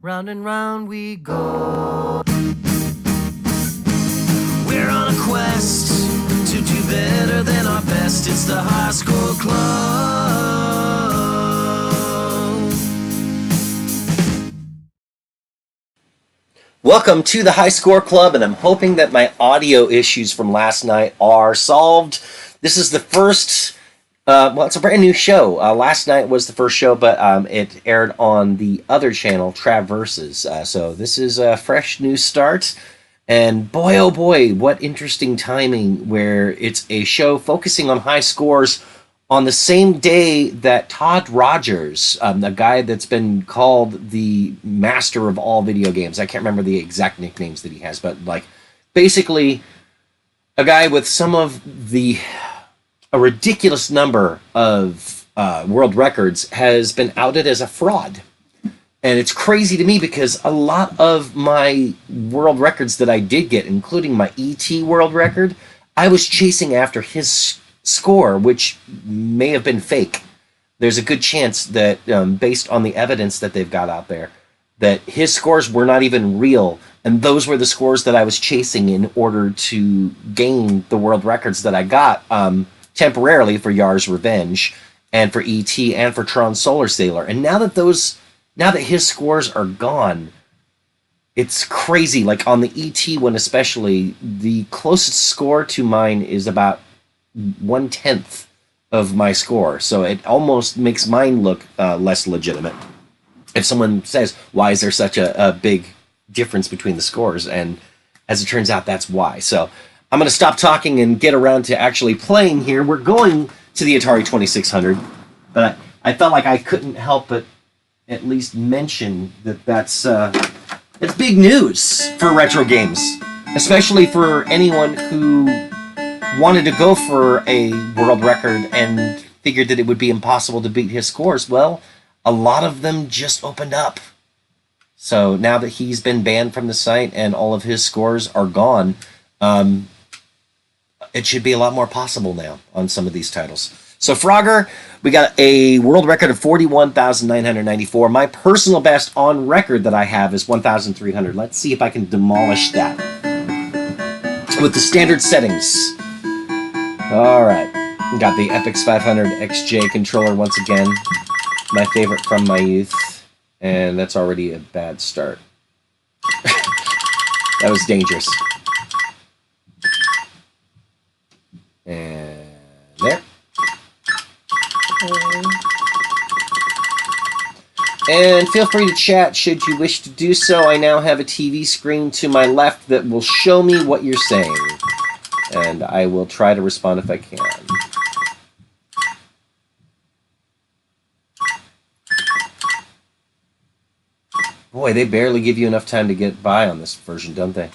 Round and round we go. We're on a quest to do better than our best. It's the High Score Club. Welcome to the High Score Club, and I'm hoping that my audio issues from last night are solved. This is the first... it's a brand new show. Last night was the first show, but it aired on the other channel, Traverses. So this is a fresh new start. And boy, oh boy, what interesting timing where it's a show focusing on high scores on the same day that Todd Rogers, a guy that's been called the master of all video games. I can't remember the exact nicknames that he has, but like basically a guy with a ridiculous number of world records has been outed as a fraud. And it's crazy to me because a lot of my world records that I did get, including my ET world record, I was chasing after his score, which may have been fake. There's a good chance that, based on the evidence that they've got out there, that his scores were not even real, and those were the scores that I was chasing in order to gain the world records that I got, temporarily for Yar's Revenge and for E.T. and for Tron Solar Sailor. And now that his scores are gone, it's crazy. Like on the E.T. one especially, the closest score to mine is about 1/10 of my score. So it almost makes mine look less legitimate. If someone says, why is there such a big difference between the scores? And as it turns out, that's why. So I'm going to stop talking and get around to actually playing here. We're going to the Atari 2600, but I felt like I couldn't help but at least mention that's big news for retro games, especially for anyone who wanted to go for a world record and figured that it would be impossible to beat his scores. Well, a lot of them just opened up. So now that he's been banned from the site and all of his scores are gone, it should be a lot more possible now on some of these titles. So Frogger, we got a world record of 41,994. My personal best on record that I have is 1,300. Let's see if I can demolish that with the standard settings. All right. We got the Epix 500 XJ controller once again. My favorite from my youth. And that's already a bad start. That was dangerous. And there. And feel free to chat should you wish to do so. I now have a TV screen to my left that will show me what you're saying. And I will try to respond if I can. Boy, they barely give you enough time to get by on this version, don't they?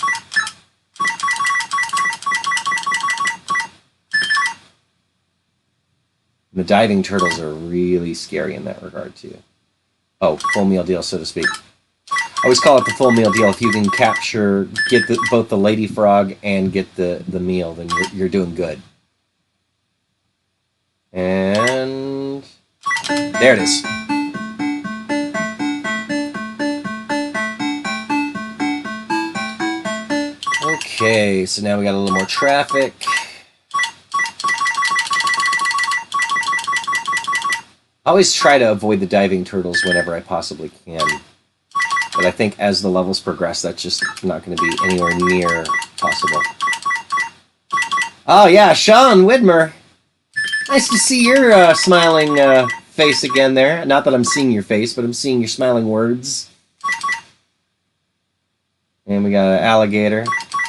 The diving turtles are really scary in that regard, too. Oh, full meal deal, so to speak. I always call it the full meal deal. If you can get both the lady frog and get the meal, then you're doing good. And there it is. Okay, so now we got a little more traffic. I always try to avoid the diving turtles whenever I possibly can. But I think as the levels progress, that's just not going to be anywhere near possible. Oh yeah, Sean Widmer. Nice to see your smiling face again there. Not that I'm seeing your face, but I'm seeing your smiling words. And we got an alligator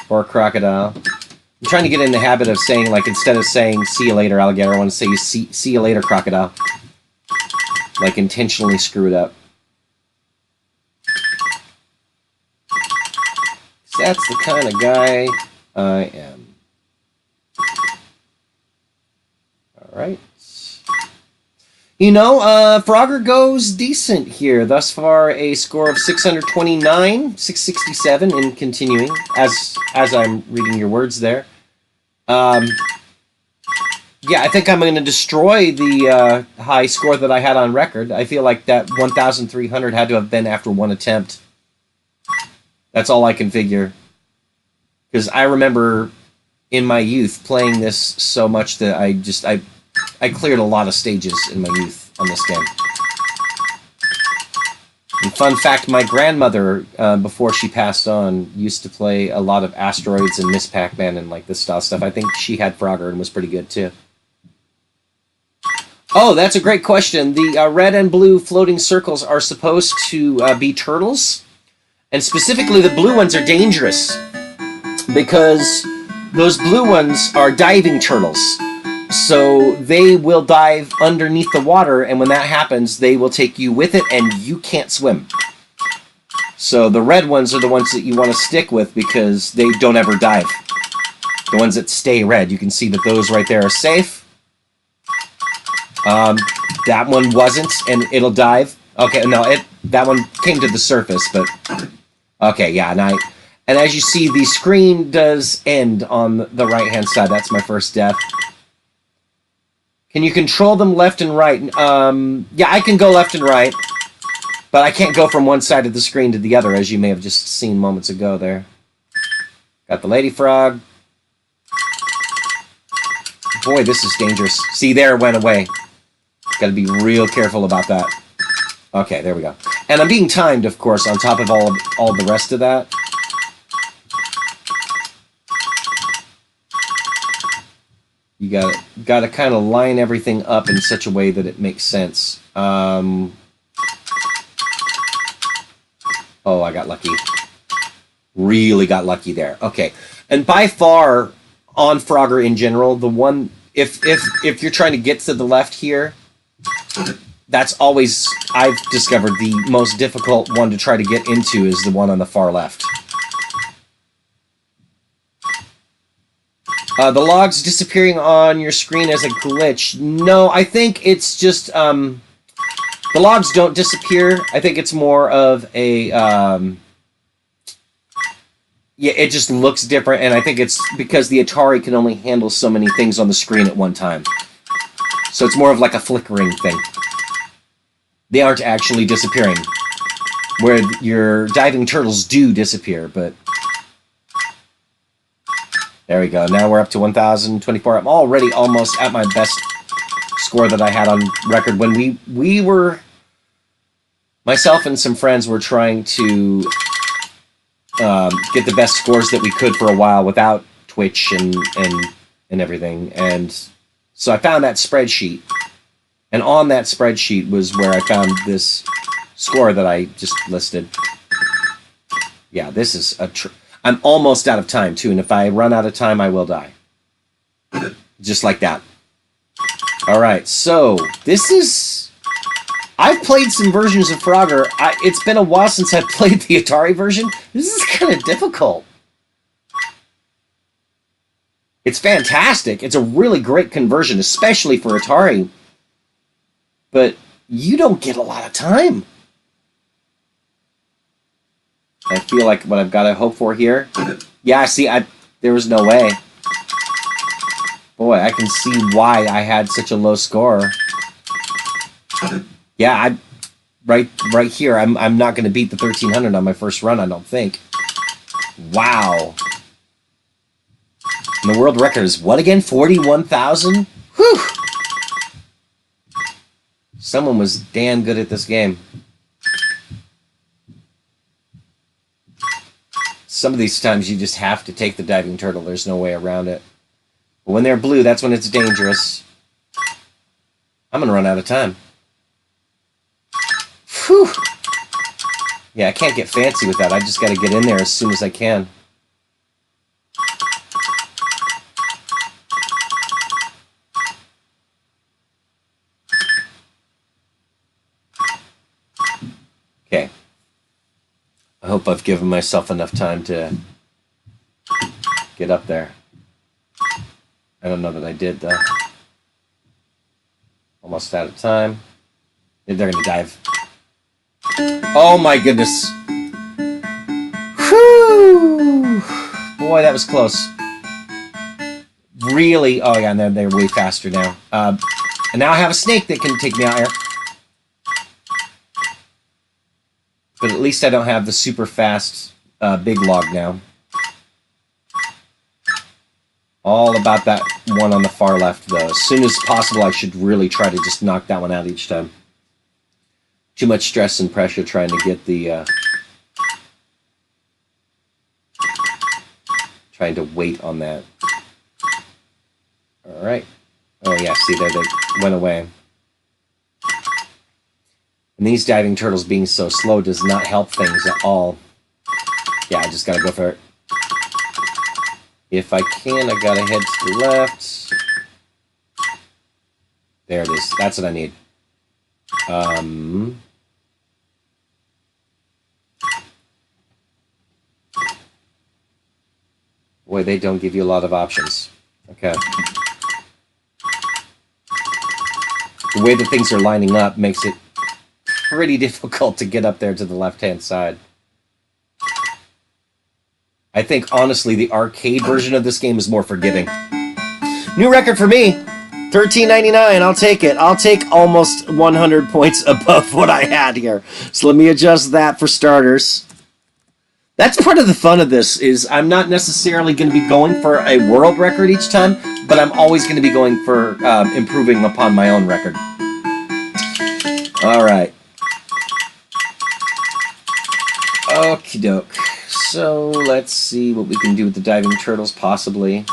or a crocodile. I'm trying to get in the habit of saying, like, instead of saying see you later, alligator, I want to say see you later, crocodile. Like, intentionally screw it up. That's the kind of guy I am. Alright. You know, Frogger goes decent here. Thus far, a score of 629, 667, and continuing, as I'm reading your words there. Yeah, I think I'm going to destroy the high score that I had on record. I feel like that 1,300 had to have been after one attempt. That's all I can figure. Because I remember in my youth playing this so much that I cleared a lot of stages in my youth on this game. And fun fact, my grandmother, before she passed on, used to play a lot of Asteroids and Miss Pac-Man and like this style stuff. I think she had Frogger and was pretty good too. Oh, that's a great question. The red and blue floating circles are supposed to be turtles. And specifically, the blue ones are dangerous because those blue ones are diving turtles. So they will dive underneath the water, and when that happens, they will take you with it, and you can't swim. So the red ones are the ones that you want to stick with because they don't ever dive. The ones that stay red, you can see that those right there are safe. That one wasn't, and it'll dive. Okay, no, that one came to the surface, but... Okay, yeah, and as you see, the screen does end on the right-hand side. That's my first death. Can you control them left and right? Yeah, I can go left and right, but I can't go from one side of the screen to the other, as you may have just seen moments ago there. Got the lady frog. Boy, this is dangerous. See, there it went away. Got to be real careful about that. Okay, there we go. And I'm being timed, of course, on top of all the rest of that. You got to kind of line everything up in such a way that it makes sense. Oh, I got lucky. Really got lucky there. Okay, and by far on Frogger in general, the one if you're trying to get to the left here, that's always, I've discovered, the most difficult one to try to get into is the one on the far left. The logs disappearing on your screen as a glitch. No, I think it's just, the logs don't disappear. I think it's more of a, yeah, it just looks different, and I think it's because the Atari can only handle so many things on the screen at one time. So it's more of like a flickering thing. They aren't actually disappearing. Where your diving turtles do disappear, but... There we go. Now we're up to 1,024. I'm already almost at my best score that I had on record. When we were... Myself and some friends were trying to get the best scores that we could for a while without Twitch and everything. And so I found that spreadsheet. And on that spreadsheet was where I found this score that I just listed. Yeah, this is I'm almost out of time, too. And if I run out of time, I will die. Just like that. All right, so this is... I've played some versions of Frogger. It's been a while since I've played the Atari version. This is kind of difficult. It's fantastic. It's a really great conversion, especially for Atari. But you don't get a lot of time. I feel like what I've got to hope for here. Yeah, see, there was no way. Boy, I can see why I had such a low score. Yeah, right here, I'm not going to beat the 1,300 on my first run, I don't think. Wow. And the world record is what again? 41,000? Whew! Someone was damn good at this game. Some of these times you just have to take the diving turtle. There's no way around it. But when they're blue, that's when it's dangerous. I'm going to run out of time. Whew! Yeah, I can't get fancy with that. I just got to get in there as soon as I can. Okay. I hope I've given myself enough time to get up there. I don't know that I did, though. Almost out of time. They're going to dive. Oh, my goodness. Whew! Boy, that was close. Really? Oh, yeah, and they're way faster now. And now I have a snake that can take me out here. But at least I don't have the super fast big log now. All about that one on the far left, though. As soon as possible, I should really try to just knock that one out each time. Too much stress and pressure trying to get the... trying to wait on that. Alright. Oh yeah, see there, they went away. And these diving turtles being so slow does not help things at all. Yeah, I just gotta go for it. If I can, I gotta head to the left. There it is. That's what I need. Boy, they don't give you a lot of options. Okay. The way that things are lining up makes it pretty difficult to get up there to the left-hand side. I think, honestly, the arcade version of this game is more forgiving. New record for me. $13.99. I'll take it. I'll take almost 100 points above what I had here. So let me adjust that for starters. That's part of the fun of this, is I'm not necessarily going to be going for a world record each time, but I'm always going to be going for improving upon my own record. All right. Okie doke. So let's see what we can do with the diving turtles, possibly.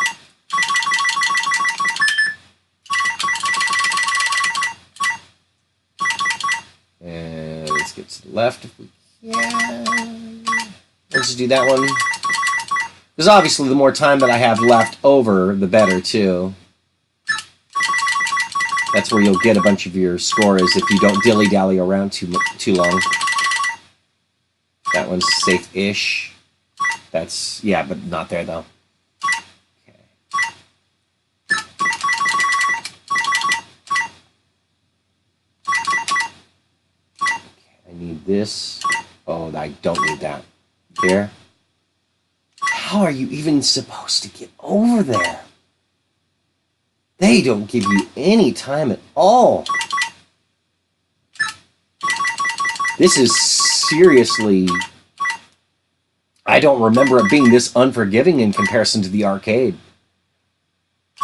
And let's get to the left if we can. Let's just do that one. Because obviously the more time that I have left over, the better, too. That's where you'll get a bunch of your scores if you don't dilly-dally around too long. That one's safe-ish. That's, yeah, but not there, though. Okay. I need this. Oh, I don't need that. Here. How are you even supposed to get over there? They don't give you any time at all. This is seriously... I don't remember it being this unforgiving in comparison to the arcade.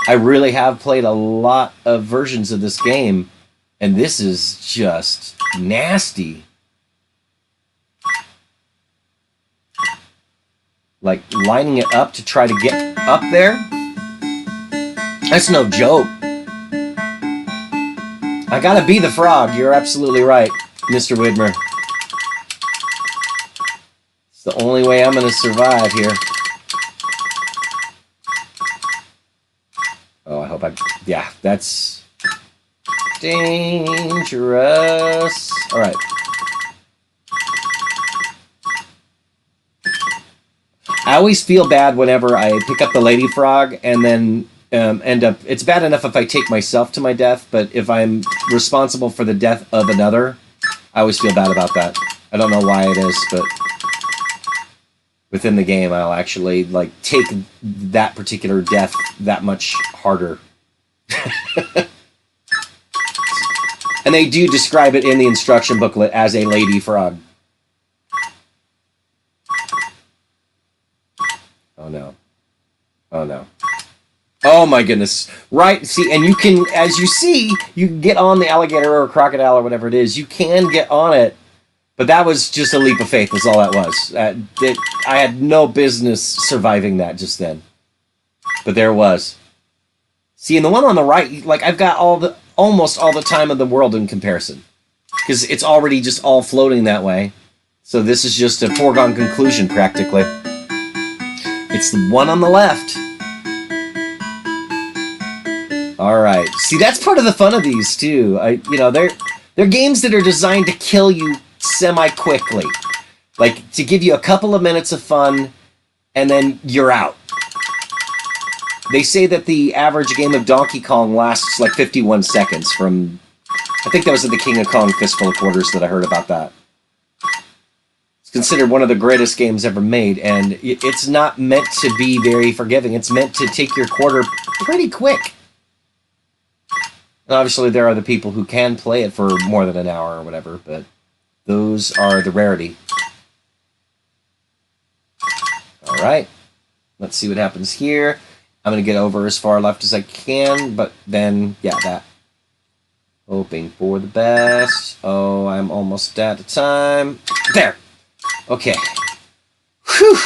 I really have played a lot of versions of this game, and this is just nasty. Like, lining it up to try to get up there? That's no joke. I gotta be the frog. You're absolutely right, Mr. Widmer. It's the only way I'm gonna survive here. Oh, I hope I... Yeah, that's... dangerous. Alright. I always feel bad whenever I pick up the lady frog and then end up... It's bad enough if I take myself to my death, but if I'm responsible for the death of another, I always feel bad about that. I don't know why it is, but within the game, I'll actually like take that particular death that much harder. And they do describe it in the instruction booklet as a lady frog. Oh no. Oh no. Oh my goodness. Right, see, and you can, as you see, you can get on the alligator or crocodile or whatever it is. You can get on it, but that was just a leap of faith is all that was. I had no business surviving that just then. But there it was. See, and the one on the right, like, I've got almost all the time of the world in comparison. Because it's already just all floating that way. So this is just a foregone conclusion, practically. It's the one on the left. All right. See, that's part of the fun of these too. They're games that are designed to kill you semi-quickly, like to give you a couple of minutes of fun, and then you're out. They say that the average game of Donkey Kong lasts like 51 seconds. From, I think that was at the King of Kong Fistful of Quarters that I heard about that. It's considered one of the greatest games ever made, and it's not meant to be very forgiving. It's meant to take your quarter pretty quick. And obviously there are the people who can play it for more than an hour or whatever, but those are the rarity. right. Let's see what happens here. I'm going to get over as far left as I can, but then, yeah, that. Hoping for the best. Oh, I'm almost out of time. There! Okay. Whew!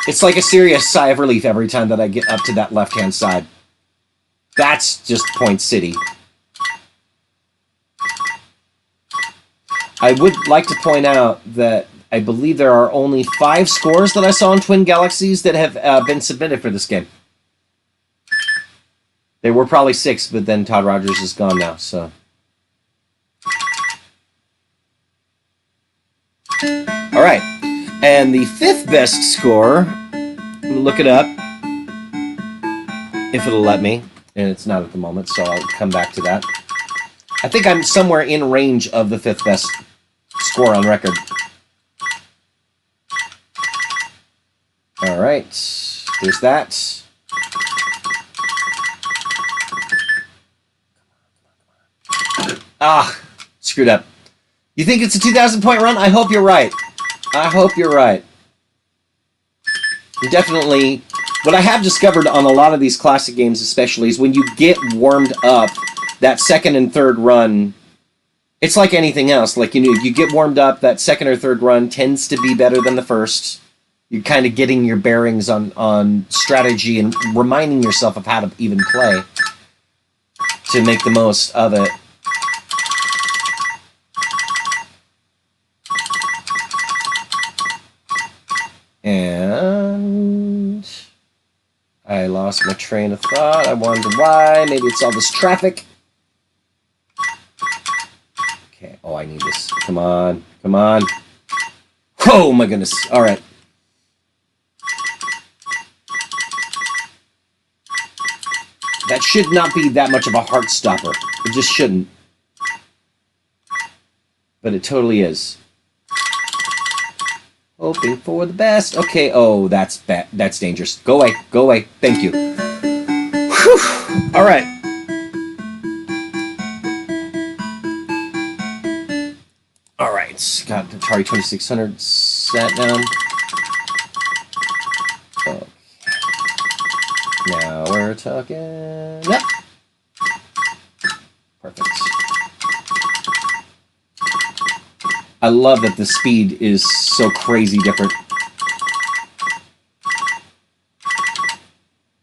It's like a serious sigh of relief every time that I get up to that left-hand side. That's just Point City. I would like to point out that I believe there are only 5 scores that I saw in Twin Galaxies that have been submitted for this game. There were probably 6, but then Todd Rogers is gone now, so... Alright, and the 5th best score, I'm going to look it up, if it'll let me, and it's not at the moment, so I'll come back to that. I think I'm somewhere in range of the 5th best score on record. Alright, there's that. Ah, screwed up. You think it's a 2,000 point run? I hope you're right. I hope you're right. Definitely, what I have discovered on a lot of these classic games especially is when you get warmed up, that second and third run, it's like anything else. Like, you get warmed up, that second or third run tends to be better than the first. You're kind of getting your bearings on strategy and reminding yourself of how to even play to make the most of it. And I lost my train of thought. I wonder why. Maybe it's all this traffic. Okay. Oh, I need this. Come on. Come on. Oh, my goodness. All right. That should not be that much of a heart stopper. It just shouldn't. But it totally is. Hoping for the best. Okay, oh, that's bad. That's dangerous. Go away. Go away. Thank you. Whew. All right. All right. Got the Atari 2600 set down. Okay. Now we're talking. Yep. Perfect. I love that the speed is so crazy different.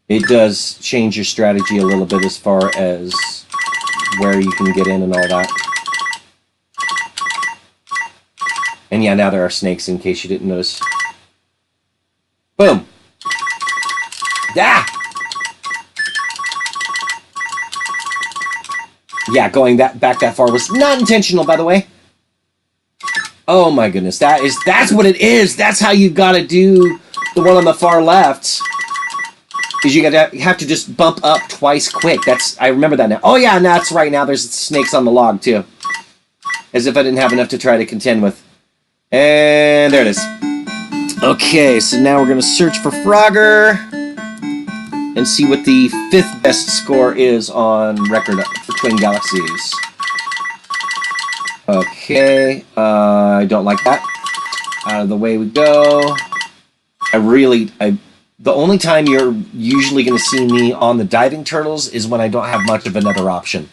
It does change your strategy a little bit as far as where you can get in and all that. And yeah, now there are snakes in case you didn't notice. Boom! Ah! Yeah, going back that far was not intentional, by the way. Oh my goodness, that's what it is. That's how you gotta do the one on the far left. Is you have to just bump up twice quick. I remember that now. Oh yeah, and that's right. Now there's snakes on the log too. As if I didn't have enough to try to contend with. And there it is. Okay, so now we're gonna search for Frogger and see what the 5th best score is on record for Twin Galaxies. Okay, I don't like that. Out of the way we go. The only time you're usually going to see me on the diving turtles is when I don't have much of another option.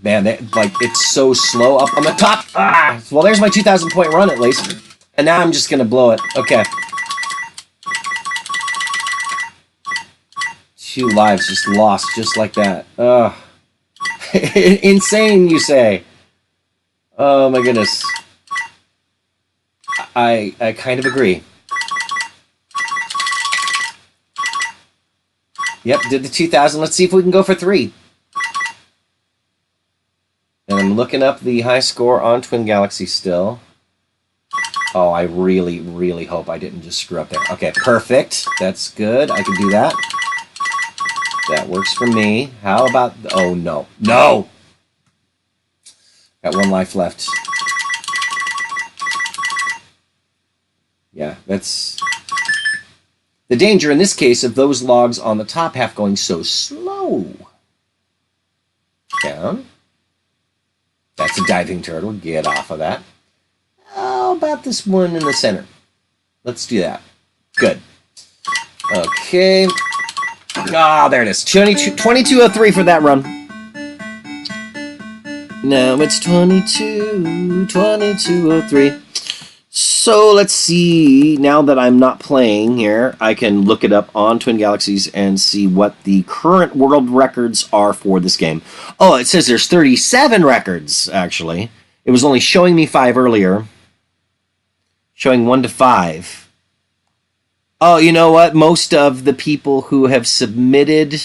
Man, it's so slow up on the top. Ah! Well, there's my 2,000 point run at least. And now I'm just going to blow it. Okay. 2 lives just lost just like that. Ugh. Insane, you say? Oh my goodness. I kind of agree. Yep, did the 2,000. Let's see if we can go for 3. And I'm looking up the high score on Twin Galaxy still. Oh, I really, really hope I didn't just screw up there. Okay, perfect. That's good. I can do that. That works for me. How about... Oh, no. No! Got 1 life left. Yeah, that's... The danger in this case of those logs on the top half going so slow. Down. That's a diving turtle. Get off of that. how about this one in the center? Let's do that. Good. Okay. Ah, there it is. 2203 for that run. Now it's 2203. So let's see. Now that I'm not playing here, I can look it up on Twin Galaxies and see what the current world records are for this game. Oh, it says there's 37 records, actually. It was only showing me 5 earlier. Showing 1 to 5. Oh, you know what? Most of the people who have submitted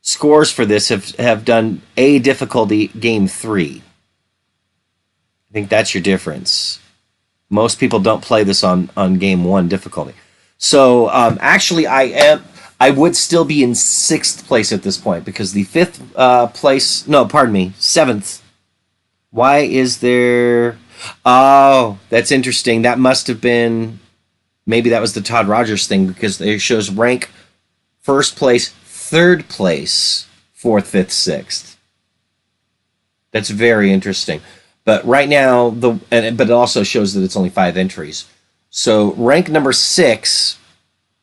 scores for this have done A difficulty game 3. I think that's your difference. Most people don't play this on game 1 difficulty. So actually, I would still be in 6th place at this point because the 5th place. No, pardon me, 7th. Why is there? Oh, that's interesting. That must have been. Maybe that was the Todd Rogers thing because it shows rank 1st place, 3rd place, 4th, 5th, 6th. That's very interesting. But right now, but it also shows that it's only 5 entries. So rank number 6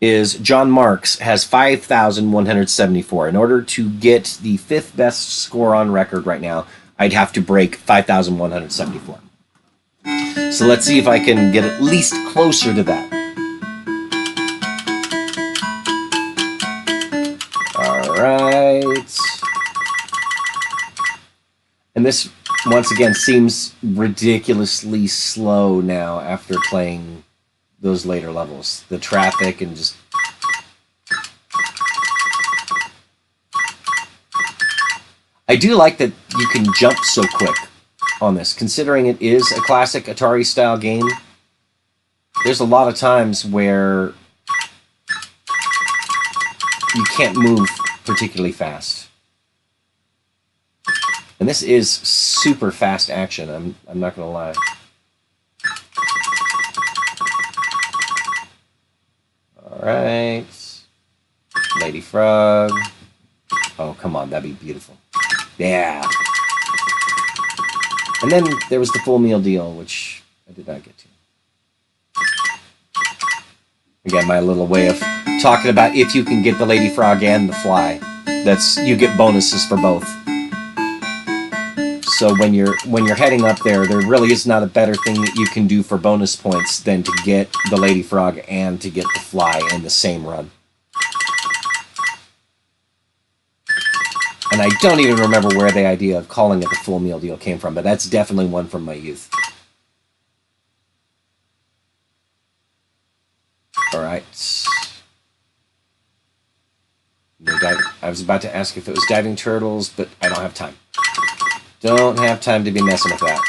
is John Marks, has 5,174. In order to get the 5th best score on record right now, I'd have to break 5,174. So let's see if I can get at least closer to that. All right. And this, once again, seems ridiculously slow now after playing those later levels. The traffic and just... I do like that you can jump so quick on this. Considering it is a classic Atari-style game, there's a lot of times where you can't move particularly fast. And this is super fast action, I'm not going to lie. Alright. Lady Frog. Oh, come on, that'd be beautiful. Yeah. And then there was the full meal deal, which I did not get to. Again, my little way of talking about if you can get the Lady Frog and the Fly. You get bonuses for both. So when you're heading up there really is not a better thing that you can do for bonus points than to get the Lady Frog and to get the Fly in the same run. And I don't even remember where the idea of calling it the full meal deal came from, but that's definitely one from my youth. Alright. I was about to ask if it was diving turtles, but I don't have time. Don't have time to be messing with that.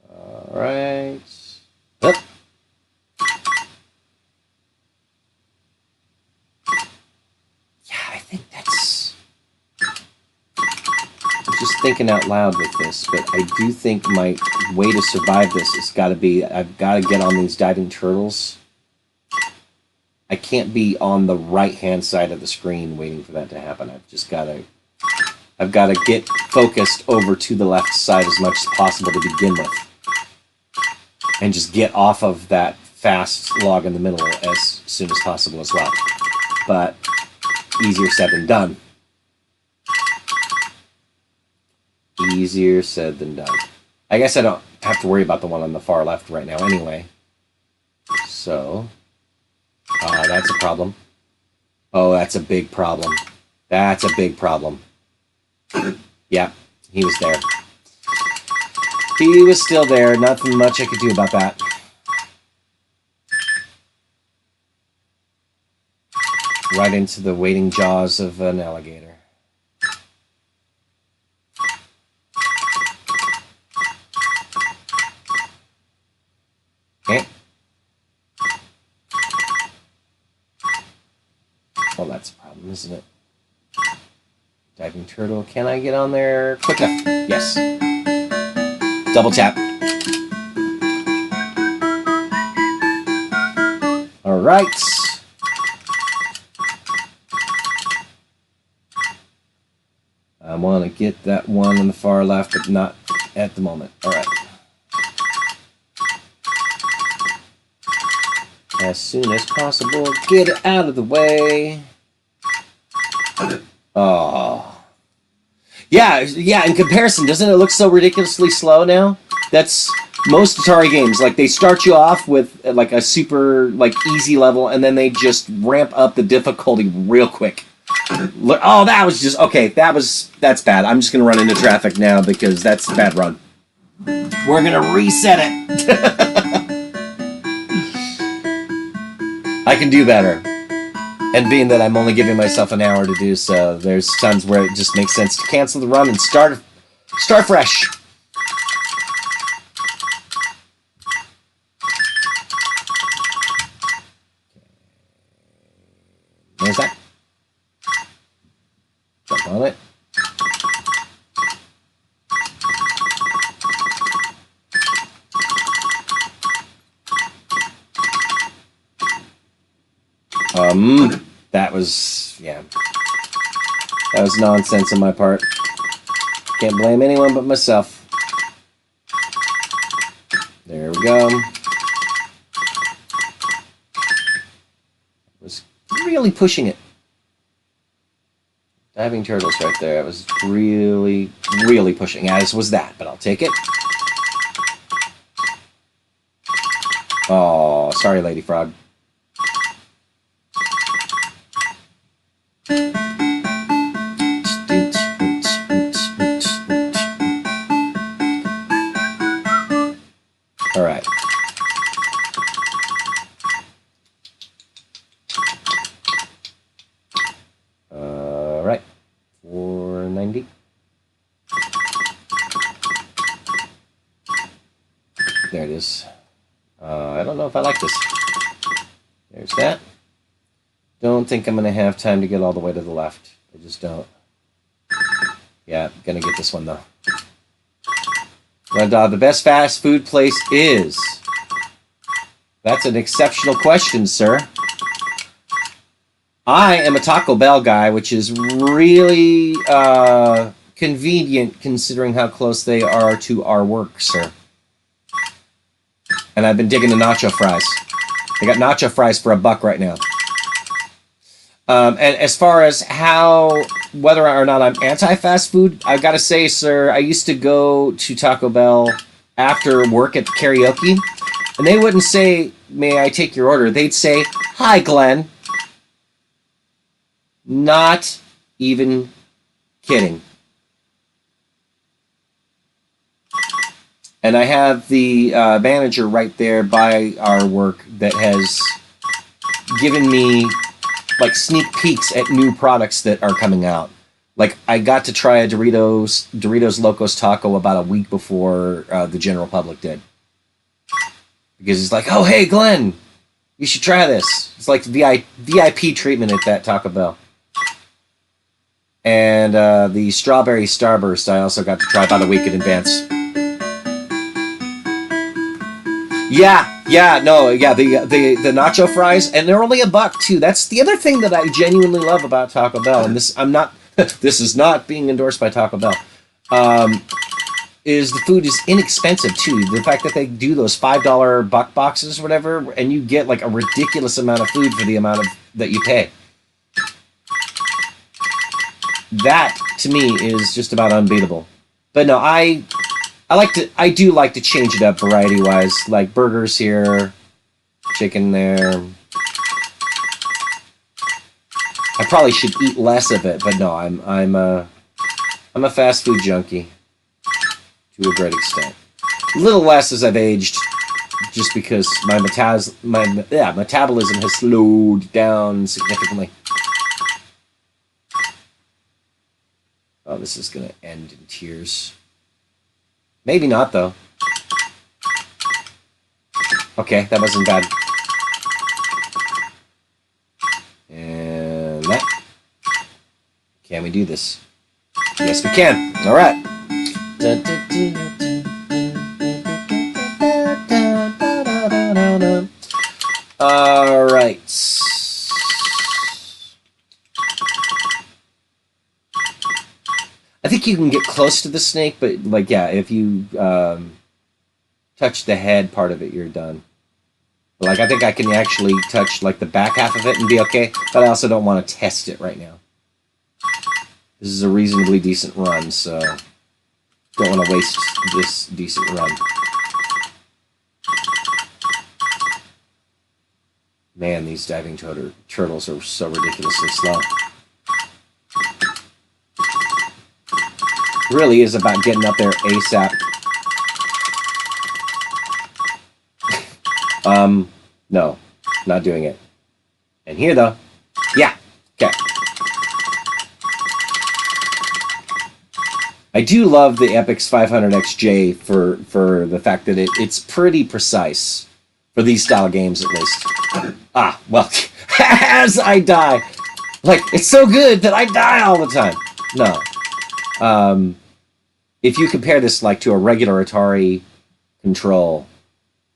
Alright. Oh. Yeah, I think that's... I'm just thinking out loud with this, but I do think my way to survive this has got to be, I've got to get on these diving turtles. I can't be on the right-hand side of the screen waiting for that to happen. I've got to get focused over to the left side as much as possible to begin with. And just get off of that fast log in the middle as soon as possible as well. But easier said than done. Easier said than done. I guess I don't have to worry about the one on the far left right now anyway. So... that's a problem. Oh, that's a big problem. That's a big problem. Yeah, he was there. He was still there. Nothing much I could do about that. Right into the waiting jaws of an alligator. Okay. Well, that's a problem, isn't it? Diving turtle. Can I get on there? Quick enough. Yes. Double tap. All right. I want to get that one on the far left, but not at the moment. All right. As soon as possible, get it out of the way. Oh. Yeah, in comparison, doesn't it look so ridiculously slow now? That's most Atari games. Like, they start you off with, like, a super, like, easy level, and then they just ramp up the difficulty real quick. Look, oh, that was just... Okay, that's bad. I'm just going to run into traffic now because that's a bad run. We're going to reset it. I can do better. And being that I'm only giving myself an hour to do so, there's times where it just makes sense to cancel the run and start fresh. There's that. Jump on it. That was, yeah. That was nonsense on my part. Can't blame anyone but myself. There we go. Was really pushing it. Diving turtles right there. I was really, really pushing. As was that, but I'll take it. Oh, sorry, Lady Frog. All right. All right. 490. There it is. I don't know if I like this. There's that. Don't think I'm going to have time to get all the way to the left. I just don't. Yeah, going to get this one, though. The best fast food place is... That's an exceptional question, sir. I am a Taco Bell guy, which is really convenient considering how close they are to our work, sir. And I've been digging the nacho fries. I got nacho fries for $1 right now. And as far as whether or not I'm anti-fast food, I've got to say, sir, I used to go to Taco Bell after work at the karaoke, and they wouldn't say, "May I take your order?" They'd say, "Hi, Glenn." Not even kidding. And I have the manager right there by our work that has given me like sneak peeks at new products that are coming out. Like, I got to try a Doritos Locos Taco about a week before the general public did. Because he's like, "Oh, hey, Glenn, you should try this." It's like VIP treatment at that Taco Bell. And the Strawberry Starburst I also got to try about a week in advance. The nacho fries, and they're only $1 too. That's the other thing that I genuinely love about Taco Bell, and this is not being endorsed by Taco Bell. Is the food is inexpensive too. The fact that they do those $5 buck boxes or whatever, and you get like a ridiculous amount of food for the amount that you pay. That to me is just about unbeatable. But no, I do like to change it up variety wise, like burgers here, chicken there. I probably should eat less of it, but no, I'm a fast food junkie to a great extent. A little less as I've aged, just because my metabolism has slowed down significantly. Oh, this is gonna end in tears. Maybe not, though. Okay, that wasn't bad. And that. Can we do this? Yes, we can. All right. All right. I think you can get close to the snake, but like, yeah, if you touch the head part of it, you're done. But, like, I think I can actually touch like the back half of it and be okay, but I also don't want to test it right now. This is a reasonably decent run, so don't want to waste this decent run. Man, these diving turtles are so ridiculously slow. Really is about getting up there ASAP. No, not doing it. And here, though. Yeah, okay. I do love the Epix 500XJ for the fact that it's pretty precise. For these style games, at least. Ah, well, as I die. Like, it's so good that I die all the time. No. If you compare this, like, to a regular Atari control,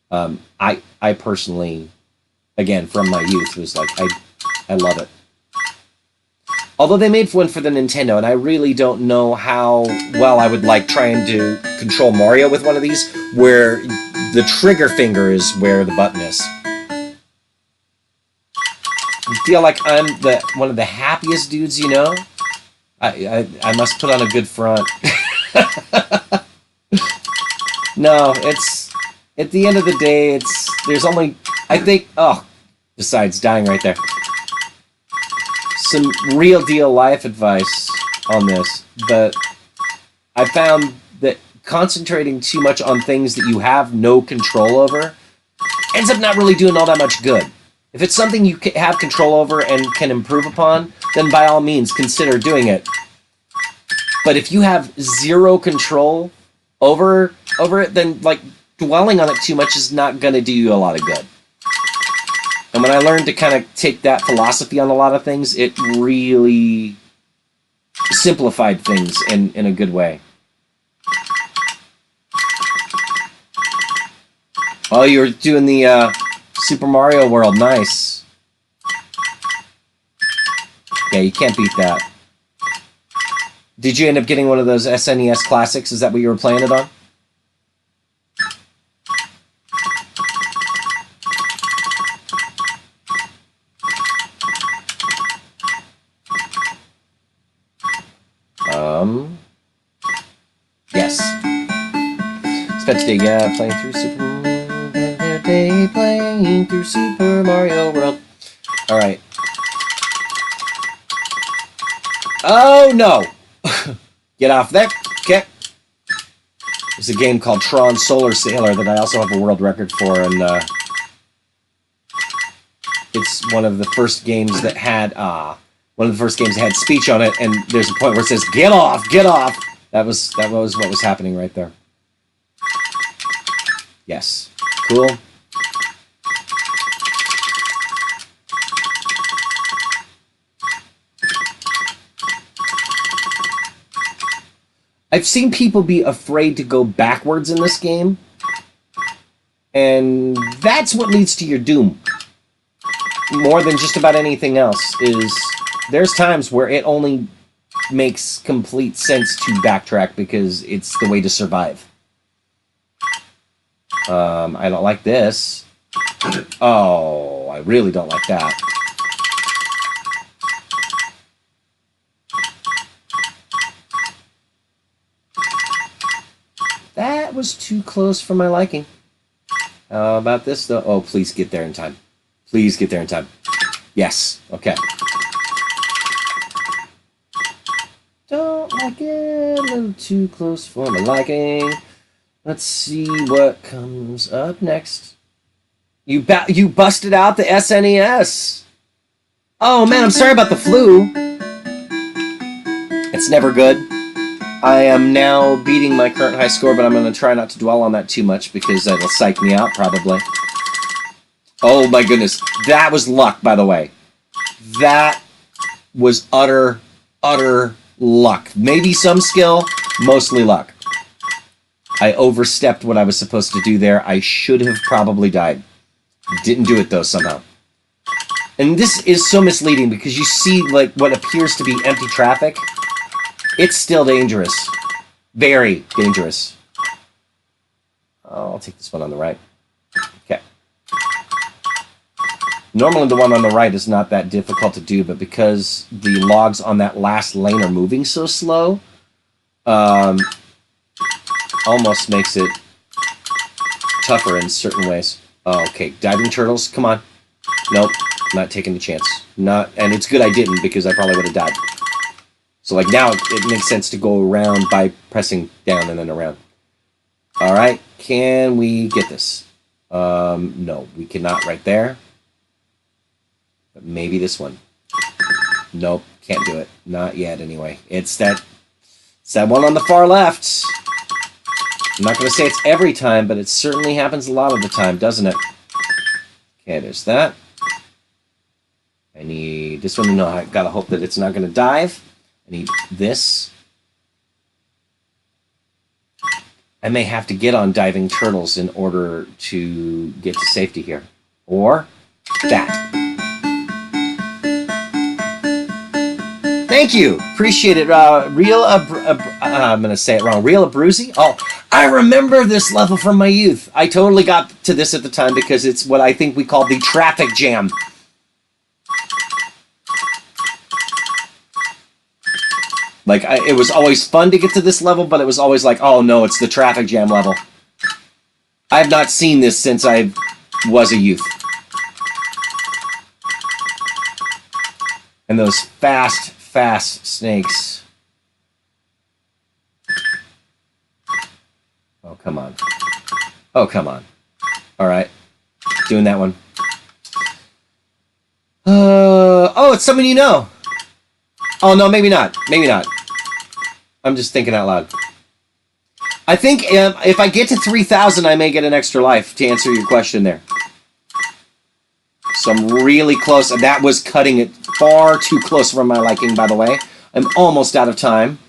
I personally, again, from my youth, was like, I love it. Although they made one for the Nintendo, and I really don't know how well I would like trying to control Mario with one of these, where the trigger finger is where the button is. I feel like I'm one of the happiest dudes you know. I must put on a good front. No, it's... At the end of the day, there's only... I think... Oh, besides dying right there. Some real deal life advice on this, but I found that concentrating too much on things that you have no control over ends up not really doing all that much good. If it's something you have control over and can improve upon, then by all means consider doing it. But if you have zero control over it, then like dwelling on it too much is not going to do you a lot of good. And when I learned to kind of take that philosophy on a lot of things, it really simplified things in a good way. Oh, you were doing the Super Mario World. Nice. Yeah, you can't beat that. Did you end up getting one of those SNES Classics? Is that what you were playing it on? Yes. Spent today, playing through Super Mario World. Alright. Oh, no! Get off there. Okay. There's a game called Tron Solar Sailor that I also have a world record for, and it's one of the first games that had speech on it, and there's a point where it says, "Get off, get off." That was what was happening right there. Yes. Cool. I've seen people be afraid to go backwards in this game, and that's what leads to your doom. More than just about anything else, there's times where it only makes complete sense to backtrack because it's the way to survive. I don't like this. Oh, I really don't like that. That was too close for my liking. How about this, though? Oh, please get there in time. Please get there in time. Yes. Okay. Don't like it. A little too close for my liking. Let's see what comes up next. You busted out the SNES. Oh, man, I'm sorry about the flu. It's never good. I am now beating my current high score, but I'm going to try not to dwell on that too much because that'll psych me out, probably. Oh my goodness. That was luck, by the way. That was utter luck. Maybe some skill, mostly luck. I overstepped what I was supposed to do there. I should have probably died. Didn't do it, though, somehow. And this is so misleading because you see, like, what appears to be empty traffic. It's still dangerous. Very dangerous. Oh, I'll take this one on the right. Okay. Normally the one on the right is not that difficult to do, but because the logs on that last lane are moving so slow, almost makes it tougher in certain ways. Oh, okay, diving turtles, come on. Nope, not taking the chance. And it's good I didn't, because I probably would have died. So like now it makes sense to go around by pressing down and then around. All right, can we get this? No, we cannot right there. But maybe this one. Nope, can't do it. Not yet anyway. It's that one on the far left. I'm not going to say it's every time, but it certainly happens a lot of the time, doesn't it? Okay, there's that. I need this one. No, I got to hope that it's not going to dive. I need this. I may have to get on diving turtles in order to get to safety here. Or that. Thank you. Appreciate it. I'm going to say it wrong. Real Abruzzi? Oh, I remember this level from my youth. I totally got to this at the time because it's what I think we call the traffic jam. Like, it was always fun to get to this level, but it was always like, oh no, it's the traffic jam level. I have not seen this since I was a youth. And those fast snakes. Oh, come on. Oh, come on. All right. Doing that one. Oh, it's someone you know. Oh, no, maybe not. Maybe not. I'm just thinking out loud. I think if I get to 3,000, I may get an extra life, to answer your question there. So I'm really close, and that was cutting it far too close for my liking, by the way. I'm almost out of time.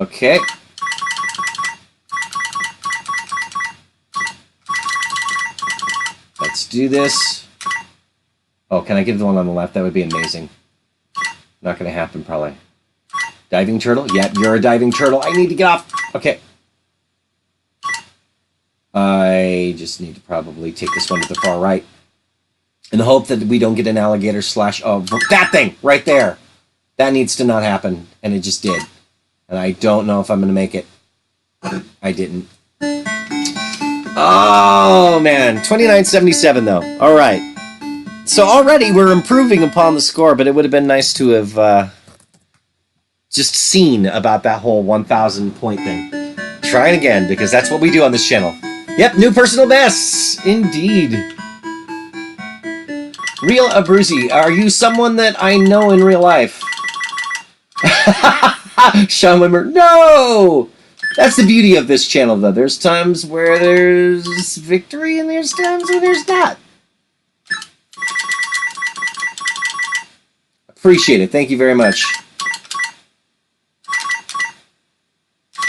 Okay. Let's do this. Oh, can I get the one on the left? That would be amazing. Not going to happen, probably. Diving turtle? Yeah, you're a diving turtle. I need to get off. Okay. I just need to probably take this one to the far right. In the hope that we don't get an alligator slash... Oh, that thing! Right there! That needs to not happen. And it just did. And I don't know if I'm going to make it. I didn't. Oh, man. 29.77, though. All right. So already we're improving upon the score, but it would have been nice to have just seen about that whole 1,000 point thing. Try it again, because that's what we do on this channel. Yep, new personal bests! Indeed. Real Abruzzi, are you someone that I know in real life? Sean Wimmer, no! That's the beauty of this channel, though. There's times where there's victory, and there's times where there's not. Appreciate it. Thank you very much.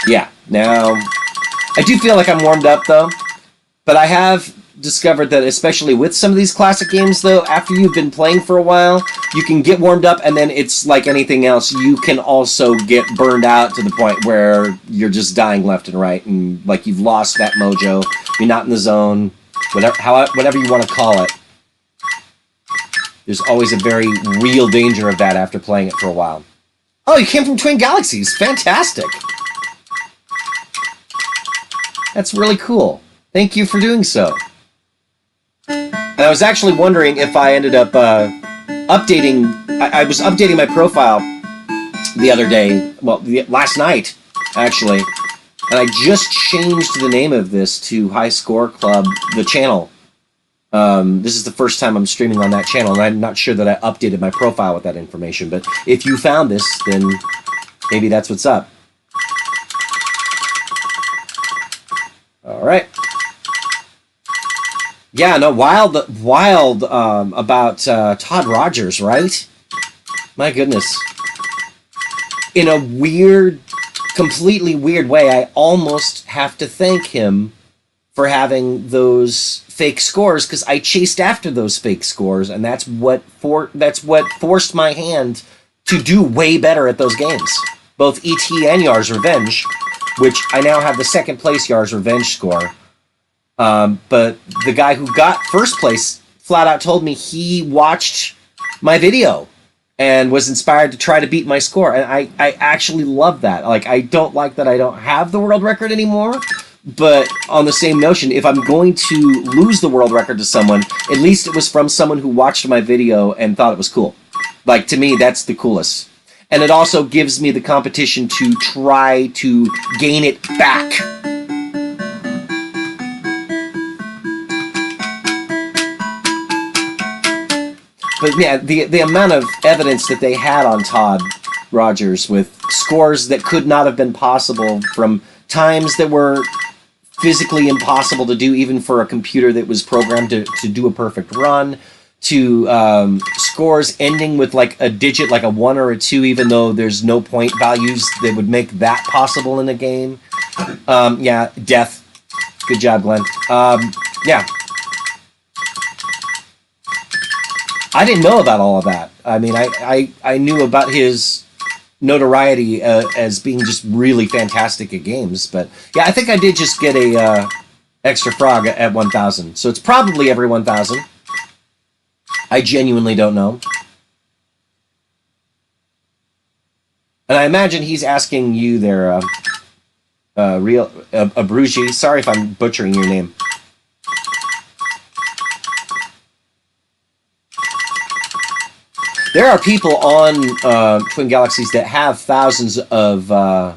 Yeah, now, I do feel like I'm warmed up, though. But I have discovered that, especially with some of these classic games, though, after you've been playing for a while, you can get warmed up, and then it's like anything else. You can also get burned out to the point where you're just dying left and right, and like you've lost that mojo. You're not in the zone, whatever you want to call it. There's always a very real danger of that after playing it for a while. Oh, you came from Twin Galaxies. Fantastic. That's really cool. Thank you for doing so. And I was actually wondering if I ended up updating... I was updating my profile the other day. Well, last night, actually. And I just changed the name of this to High Score Club, the channel. This is the first time I'm streaming on that channel, and I'm not sure that I updated my profile with that information. But if you found this, then maybe that's what's up. All right. Yeah, no, wild about Todd Rogers, right? My goodness. In a weird, completely weird way, I almost have to thank him for having those fake scores because I chased after those fake scores, and that's what forced my hand to do way better at those games. Both E.T. and Yar's Revenge, which I now have the second place Yar's Revenge score. But the guy who got first place flat out told me he watched my video and was inspired to try to beat my score. And I actually love that. Like, I don't like that I don't have the world record anymore. But on the same notion, if I'm going to lose the world record to someone, at least it was from someone who watched my video and thought it was cool. Like, to me, that's the coolest. And it also gives me the competition to try to gain it back. But yeah, the amount of evidence that they had on Todd Rogers with scores that could not have been possible from times that were physically impossible to do even for a computer that was programmed to do a perfect run, to scores ending with like a digit like a 1 or a 2 even though there's no point values that would make that possible in a game. Yeah, death. Good job, Glenn. Yeah. I didn't know about all of that. I mean, I knew about his notoriety as being just really fantastic at games, but yeah, I think I did just get a extra frog at 1,000, so it's probably every 1,000. I genuinely don't know, and I imagine he's asking you there, real Abruzzi. Sorry if I'm butchering your name. There are people on Twin Galaxies that have thousands of... oh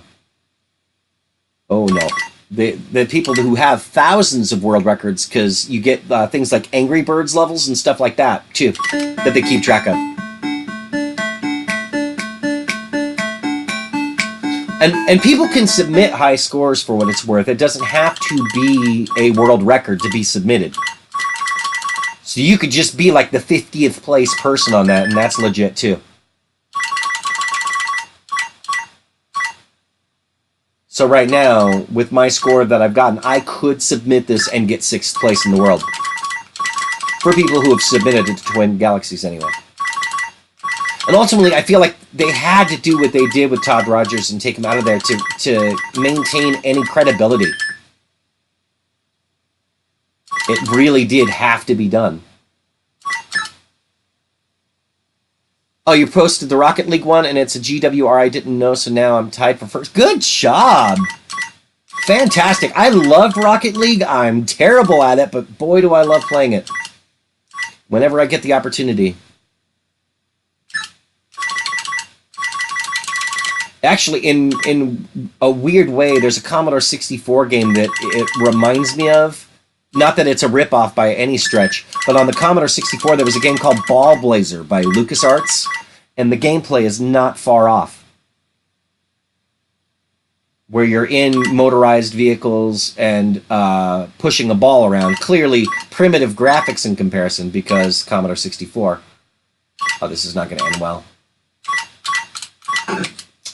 no. The people who have thousands of world records, because you get things like Angry Birds levels and stuff like that, too, that they keep track of. And people can submit high scores for what it's worth. It doesn't have to be a world record to be submitted. So you could just be like the 50th place person on that, and that's legit too. So right now, with my score that I've gotten, I could submit this and get 6th place in the world. For people who have submitted it to Twin Galaxies anyway. And ultimately, I feel like they had to do what they did with Todd Rogers and take him out of there to maintain any credibility. It really did have to be done. Oh, you posted the Rocket League one, and it's a GWR I didn't know, so now I'm tied for first. Good job! Fantastic. I love Rocket League. I'm terrible at it, but boy, do I love playing it. Whenever I get the opportunity. Actually, in a weird way, there's a Commodore 64 game that it reminds me of. Not that it's a ripoff by any stretch, but on the Commodore 64 there was a game called Ball Blazer by LucasArts, and the gameplay is not far off. Where you're in motorized vehicles and pushing a ball around. Clearly primitive graphics in comparison because Commodore 64. Oh, this is not going to end well.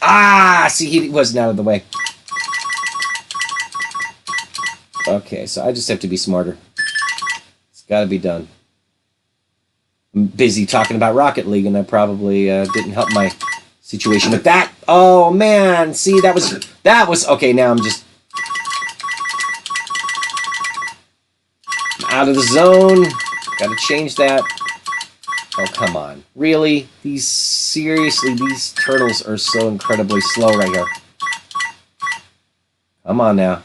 Ah! See, he wasn't out of the way. Okay, so I just have to be smarter. It's got to be done. I'm busy talking about Rocket League, and I probably didn't help my situation with that. Oh, man. See, that was... Okay, now I'm just... I'm out of the zone. Got to change that. Oh, come on. Really? Seriously, these turtles are so incredibly slow right here. Come on now.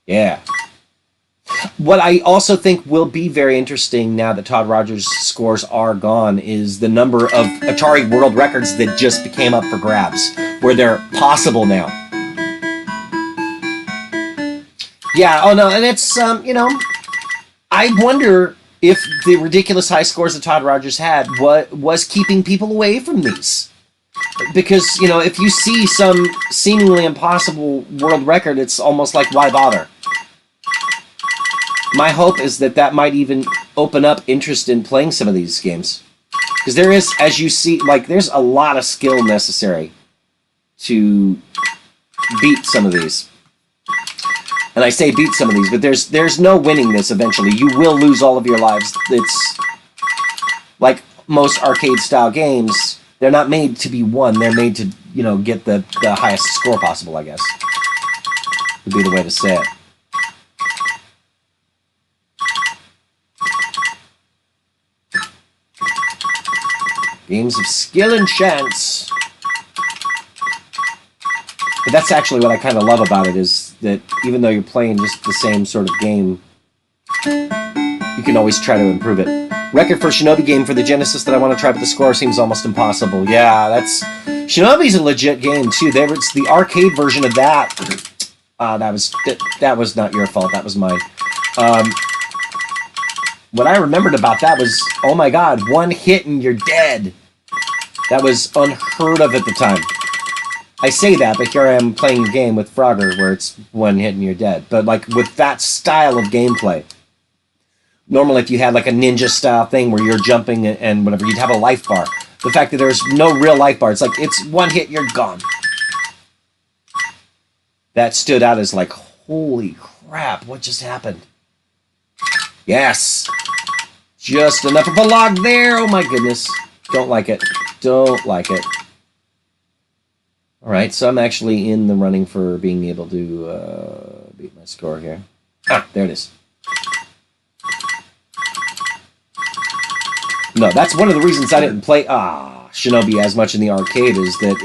Yeah. What I also think will be very interesting now that Todd Rogers' scores are gone is the number of Atari world records that just became up for grabs, where they're possible now. Yeah, oh no, and it's, you know, I wonder if the ridiculous high scores that Todd Rogers had was keeping people away from these. Because, you know, if you see some seemingly impossible world record, it's almost like, why bother? My hope is that might even open up interest in playing some of these games. Because there is, as you see, like, there's a lot of skill necessary to beat some of these. And I say beat some of these, but there's no winning this eventually. You will lose all of your lives. It's like most arcade-style games. They're not made to be won. They're made to, you know, get the highest score possible, I guess. Would be the way to say it. Games of skill and chance. But that's actually what I kind of love about it, is that even though you're playing just the same sort of game, you can always try to improve it. Record for Shinobi game for the Genesis that I want to try, but the score seems almost impossible. Yeah, that's... Shinobi's a legit game, too. It's the arcade version of that. That was not your fault. That was mine. What I remembered about that was, oh my god, one hit and you're dead. That was unheard of at the time. I say that, but here I am playing a game with Frogger where it's one hit and you're dead. But like with that style of gameplay, normally if you had like a ninja style thing where you're jumping and whatever, you'd have a life bar. The fact that there's no real life bar, it's like it's one hit, you're gone. That stood out as like, holy crap, what just happened? Yes! Just enough of a log there, oh my goodness. Don't like it. Don't like it. Alright, so I'm actually in the running for being able to beat my score here. Ah, there it is. No, that's one of the reasons I didn't play Shinobi as much in the arcade, is that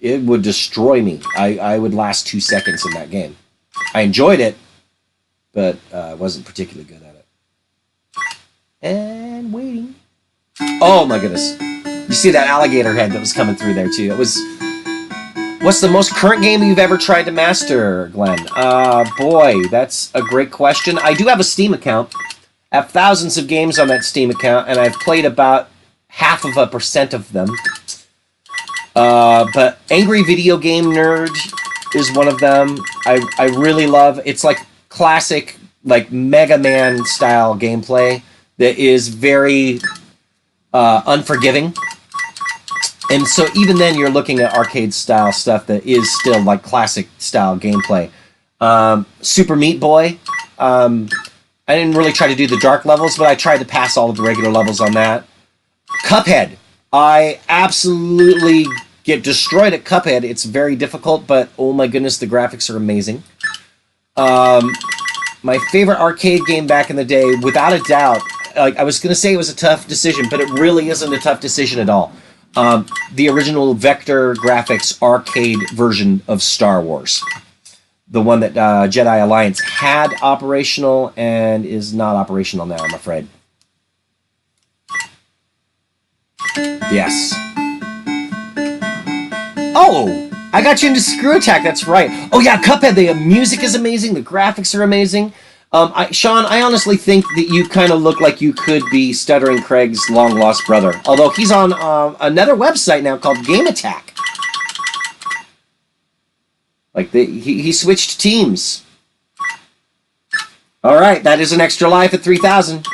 it would destroy me. I would last 2 seconds in that game. I enjoyed it, but I wasn't particularly good at it. And waiting. Oh my goodness. You see that alligator head that was coming through there too. It was... What's the most current game you've ever tried to master, Glenn? Boy, that's a great question. I do have a Steam account. I have thousands of games on that Steam account, and I've played about 0.5% of them. But Angry Video Game Nerd is one of them. I really love... It's like classic, like Mega Man style gameplay that is very unforgiving. And so even then, you're looking at arcade-style stuff that is still like classic-style gameplay. Super Meat Boy. I didn't really try to do the dark levels, but I tried to pass all of the regular levels on that. Cuphead. I absolutely get destroyed at Cuphead. It's very difficult, but oh my goodness, the graphics are amazing. My favorite arcade game back in the day, without a doubt, like I was going to say it was a tough decision, but it really isn't a tough decision at all. The original vector graphics arcade version of Star Wars. The one that Jedi Alliance had operational and is not operational now, I'm afraid. Yes. Oh! I got you into Screw Attack, that's right. Oh yeah, Cuphead, the music is amazing, the graphics are amazing. Sean, I honestly think that you kind of look like you could be Stuttering Craig's long-lost brother. Although he's on another website now called Game Attack. Like, he switched teams. Alright, that is an extra life at 3,000.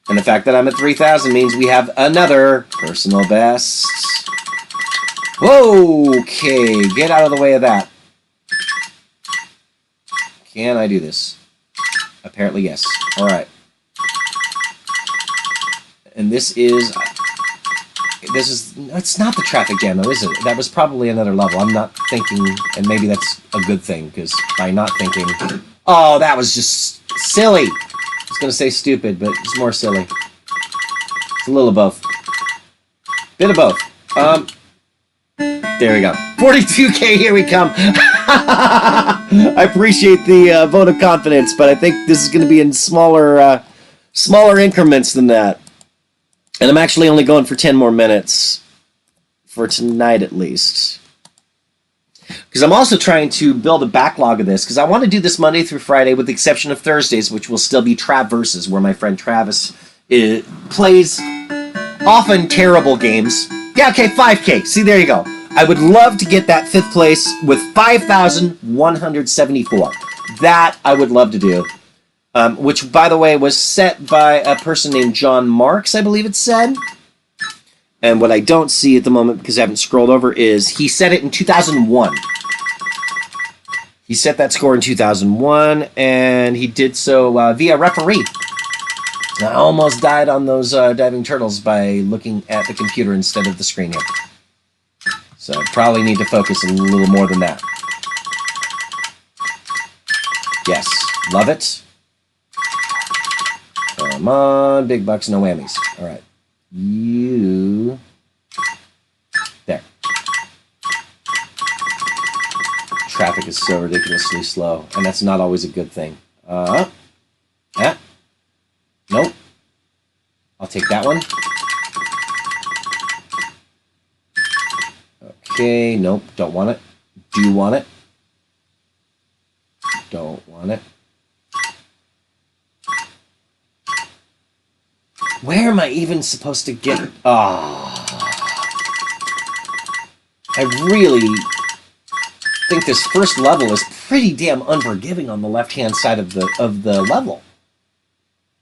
And the fact that I'm at 3,000 means we have another personal best. Whoa! Okay, get out of the way of that. Can I do this? Apparently, yes. Alright. And this is... It's not the traffic jam, though, is it? That was probably another level. I'm not thinking... And maybe that's a good thing, because by not thinking... Oh, that was just silly! I was going to say stupid, but it's more silly. It's a little of both. Bit of both. There we go. 42K, here we come! I appreciate the vote of confidence, but I think this is going to be in smaller increments than that. And I'm actually only going for 10 more minutes. For tonight, at least. Because I'm also trying to build a backlog of this, because I want to do this Monday through Friday, with the exception of Thursdays, which will still be Trav Versus, where my friend Travis plays often terrible games. Yeah, okay, 5K. See, there you go. I would love to get that 5th place with 5,174. That I would love to do. Which, by the way, was set by a person named John Marks, I believe it said. And what I don't see at the moment, because I haven't scrolled over, is he set it in 2001. He set that score in 2001, and he did so via referee. I almost died on those diving turtles by looking at the computer instead of the screen here. So I probably need to focus a little more than that. Yes, love it. Come on, big bucks, no whammies. All right. You... There. Traffic is so ridiculously slow, and that's not always a good thing. Yeah. Nope. I'll take that one. Okay, nope, don't want it. Do want it. Don't want it. Where am I even supposed to get... I really think this first level is pretty damn unforgiving on the left-hand side of the level.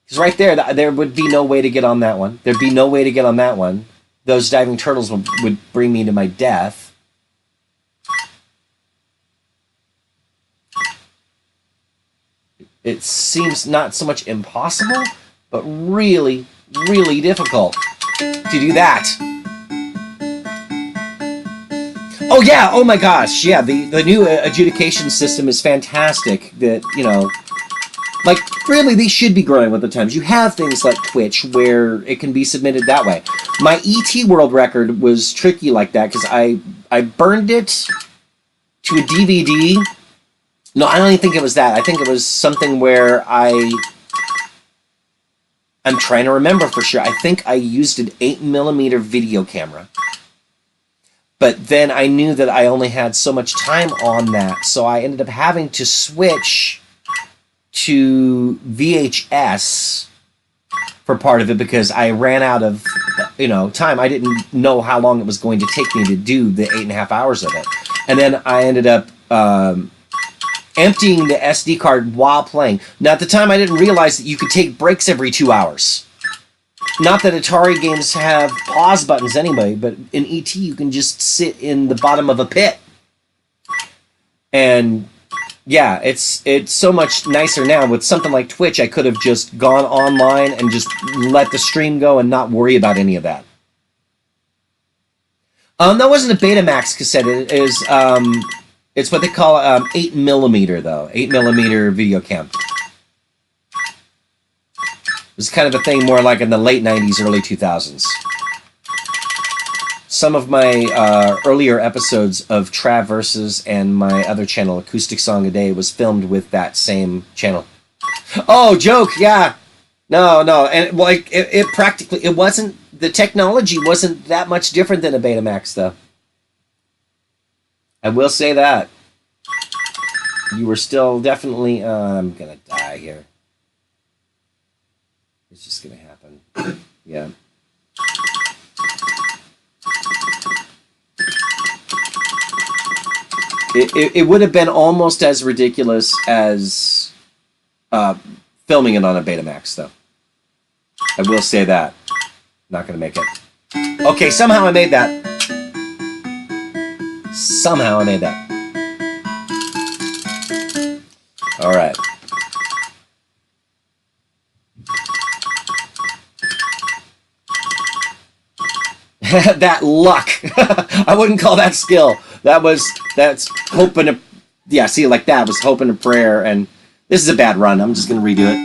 Because right there would be no way to get on that one. There'd be no way to get on that one. Those diving turtles would bring me to my death. It seems not so much impossible, but really, really difficult to do that. Oh yeah, oh my gosh, yeah, the new adjudication system is fantastic. That, you know, like, really, they should be growing with the times. You have things like Twitch where it can be submitted that way. My ET world record was tricky like that because I burned it to a DVD. No, I don't even think it was that. I think it was something where I'm trying to remember for sure. I think I used an 8mm video camera. But then I knew that I only had so much time on that, so I ended up having to switch to VHS for part of it because I ran out of, time. I didn't know how long it was going to take me to do the 8.5 hours of it. And then I ended up emptying the SD card while playing. Now, at the time, I didn't realize that you could take breaks every 2 hours. Not that Atari games have pause buttons anyway, but in ET, you can just sit in the bottom of a pit. And yeah, it's so much nicer now. With something like Twitch, I could have just gone online and just let the stream go and not worry about any of that. That wasn't a Betamax cassette. It is, it's what they call 8mm, though. 8mm video cam. It was kind of a thing more like in the late 90s, early 2000s. Some of my earlier episodes of Traverses and my other channel, Acoustic Song a Day, was filmed with that same channel. Oh, joke, yeah. No, and like it practically, it wasn't, the technology wasn't that much different than a Betamax, though. I will say that. You were still definitely, I'm gonna die here. It's just gonna happen. Yeah. It would have been almost as ridiculous as filming it on a Betamax, though. I will say that. Not gonna make it. Okay, somehow I made that. Somehow I made that. All right. That luck. I wouldn't call that skill. That's hoping to, yeah, see, like that was hoping to prayer, and this is a bad run. I'm just going to redo it.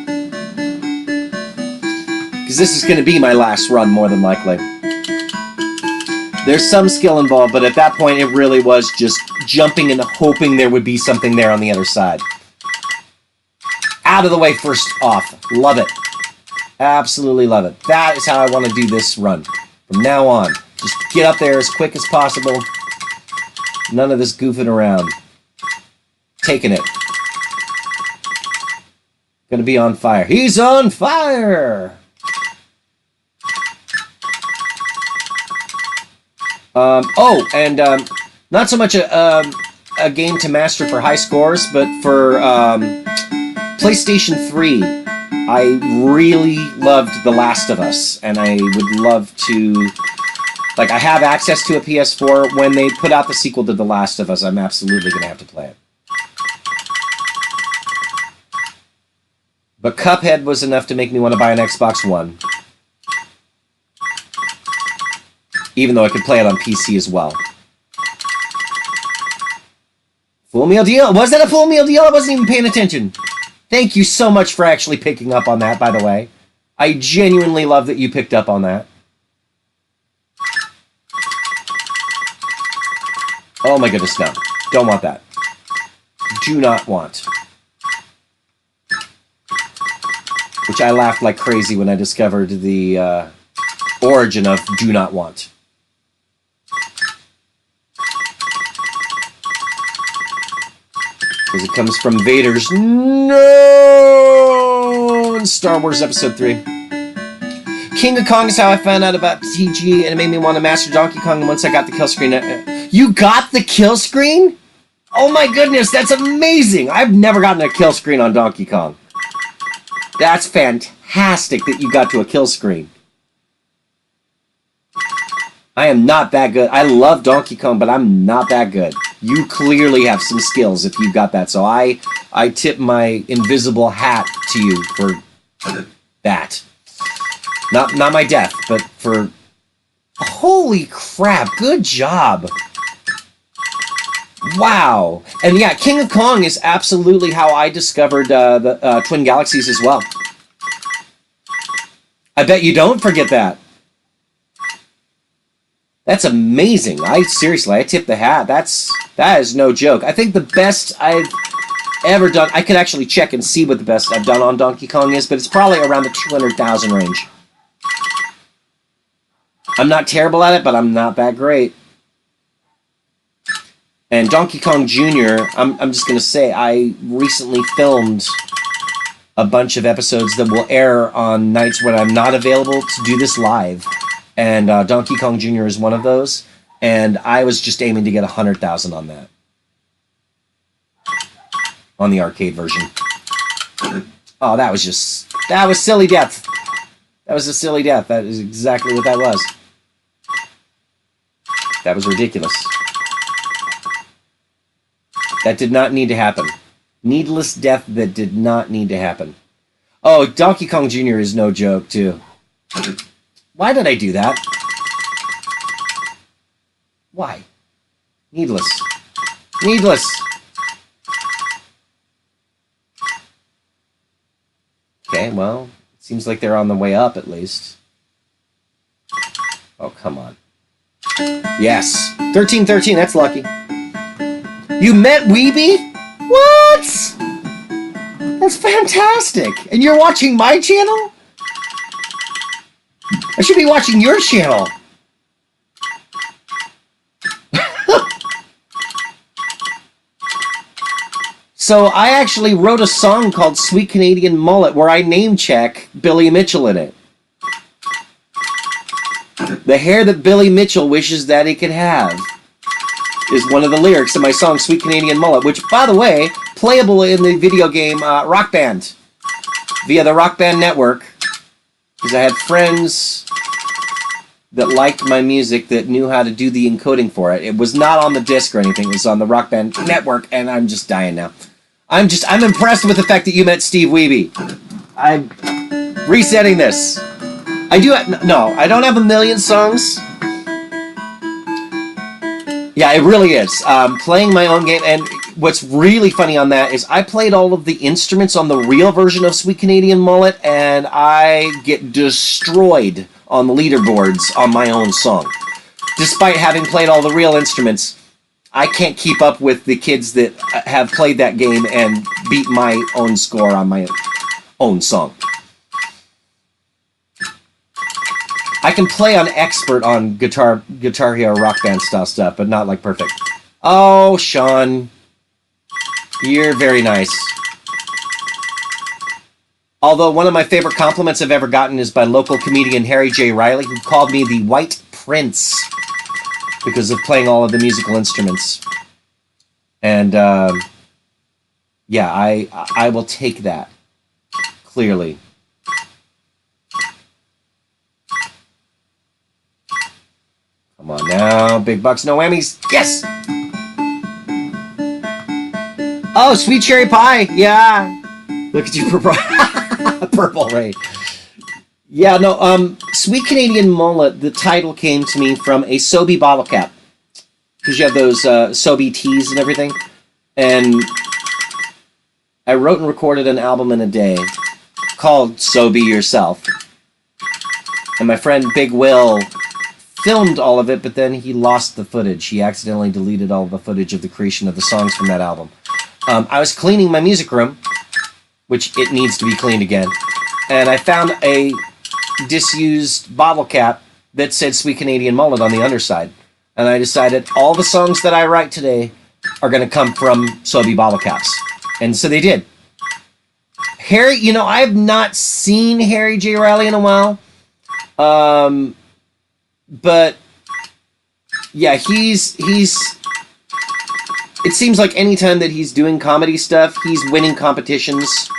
Because this is going to be my last run, more than likely. There's some skill involved, but at that point, it really was just jumping and hoping there would be something there on the other side. Out of the way first off. Love it. Absolutely love it. That is how I want to do this run. From now on, just get up there as quick as possible. None of this goofing around. Taking it. Gonna be on fire. He's on fire! Not so much a game to master for high scores, but for PlayStation 3. I really loved The Last of Us, and I would love to... Like, I have access to a PS4. When they put out the sequel to The Last of Us, I'm absolutely going to have to play it. But Cuphead was enough to make me want to buy an Xbox One. Even though I could play it on PC as well. Full meal deal? Was that a full meal deal? I wasn't even paying attention. Thank you so much for actually picking up on that, by the way. I genuinely love that you picked up on that. Oh my goodness, no. Don't want that. Do not want. Which I laughed like crazy when I discovered the origin of do not want. Because it comes from Vader's no in Star Wars Episode 3. King of Kong is how I found out about TG, and it made me want to master Donkey Kong. And once I got the kill screen, you got the kill screen? Oh my goodness, that's amazing! I've never gotten a kill screen on Donkey Kong. That's fantastic that you got to a kill screen. I am not that good. I love Donkey Kong, but I'm not that good. You clearly have some skills if you got that. So I tip my invisible hat to you for that. Not my death, but for... Holy crap, good job. Wow. And yeah, King of Kong is absolutely how I discovered the Twin Galaxies as well. I bet you don't forget that. That's amazing. I tip the hat. That is no joke. I think the best I've ever done, I could actually check and see what the best I've done on Donkey Kong is, but it's probably around the 200,000 range. I'm not terrible at it, but I'm not that great. And Donkey Kong Jr., I'm just going to say, I recently filmed a bunch of episodes that will air on nights when I'm not available to do this live. And Donkey Kong Jr. is one of those. And I was just aiming to get 100,000 on that. On the arcade version. Oh, that was silly death. That was a silly death. That is exactly what that was. That was ridiculous. That did not need to happen. Needless death that did not need to happen. Oh, Donkey Kong Jr. is no joke, too. Why did I do that? Why? Needless. Needless. Okay, well, it seems like they're on the way up, at least. Oh, come on. Yes. 1313, that's lucky. You met Weeby? What? That's fantastic. And you're watching my channel? I should be watching your channel. So I actually wrote a song called Sweet Canadian Mullet where I name check Billy Mitchell in it. The hair that Billy Mitchell wishes that he could have is one of the lyrics in my song Sweet Canadian Mullet, which, by the way, playable in the video game Rock Band via the Rock Band network, because I had friends that liked my music that knew how to do the encoding for it. It was not on the disc or anything. It was on the Rock Band network, and I'm just dying now. I'm impressed with the fact that you met Steve Weeby. I'm resetting this. I don't have a million songs. Yeah, it really is. Playing my own game, and what's really funny on that is I played all of the instruments on the real version of Sweet Canadian Mullet, and I get destroyed on the leaderboards on my own song. Despite having played all the real instruments, I can't keep up with the kids that have played that game and beat my own score on my own song. I can play on expert on Guitar Hero Rock Band style stuff, but not like perfect. Oh, Sean. You're very nice. Although one of my favorite compliments I've ever gotten is by local comedian Harry J. Riley, who called me the White Prince because of playing all of the musical instruments. And yeah, I will take that, clearly. Come on now, big bucks, no whammies. Yes! Oh, sweet cherry pie. Yeah. Look at you. Purple Rain. Yeah, no, Sweet Canadian Mullet, the title came to me from a Sobe bottle cap. Because you have those Sobe teas and everything. And I wrote and recorded an album in a day called So Be Yourself. And my friend Big Will filmed all of it, but then he lost the footage. He accidentally deleted all the footage of the creation of the songs from that album. I was cleaning my music room, which it needs to be cleaned again, and I found a disused bottle cap that said Sweet Canadian Mullet on the underside. And I decided all the songs that I write today are going to come from Sobe bottle caps. And so they did. Harry, you know, I have not seen Harry J. Riley in a while. But yeah, he's it seems like anytime that he's doing comedy stuff, he's winning competitions.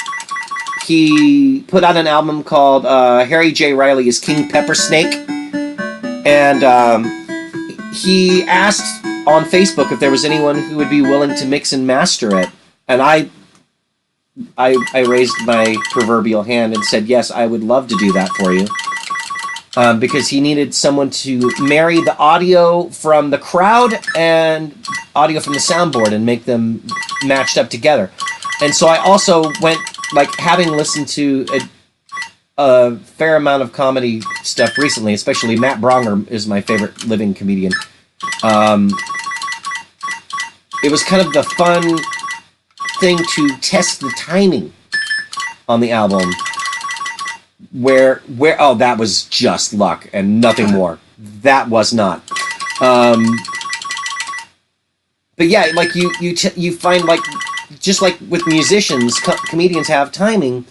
He put out an album called Harry J. Riley is King Pepper Snake. And he asked on Facebook if there was anyone who would be willing to mix and master it. And I raised my proverbial hand and said, yes, I would love to do that for you. Because he needed someone to marry the audio from the crowd and audio from the soundboard and make them matched up together. And so I also went, like, having listened to a fair amount of comedy stuff recently, especially Matt Bronger is my favorite living comedian. It was kind of the fun thing to test the timing on the album. Where oh, that was just luck and nothing more. That was not. But yeah, like you find, like, just like with musicians, comedians have timing,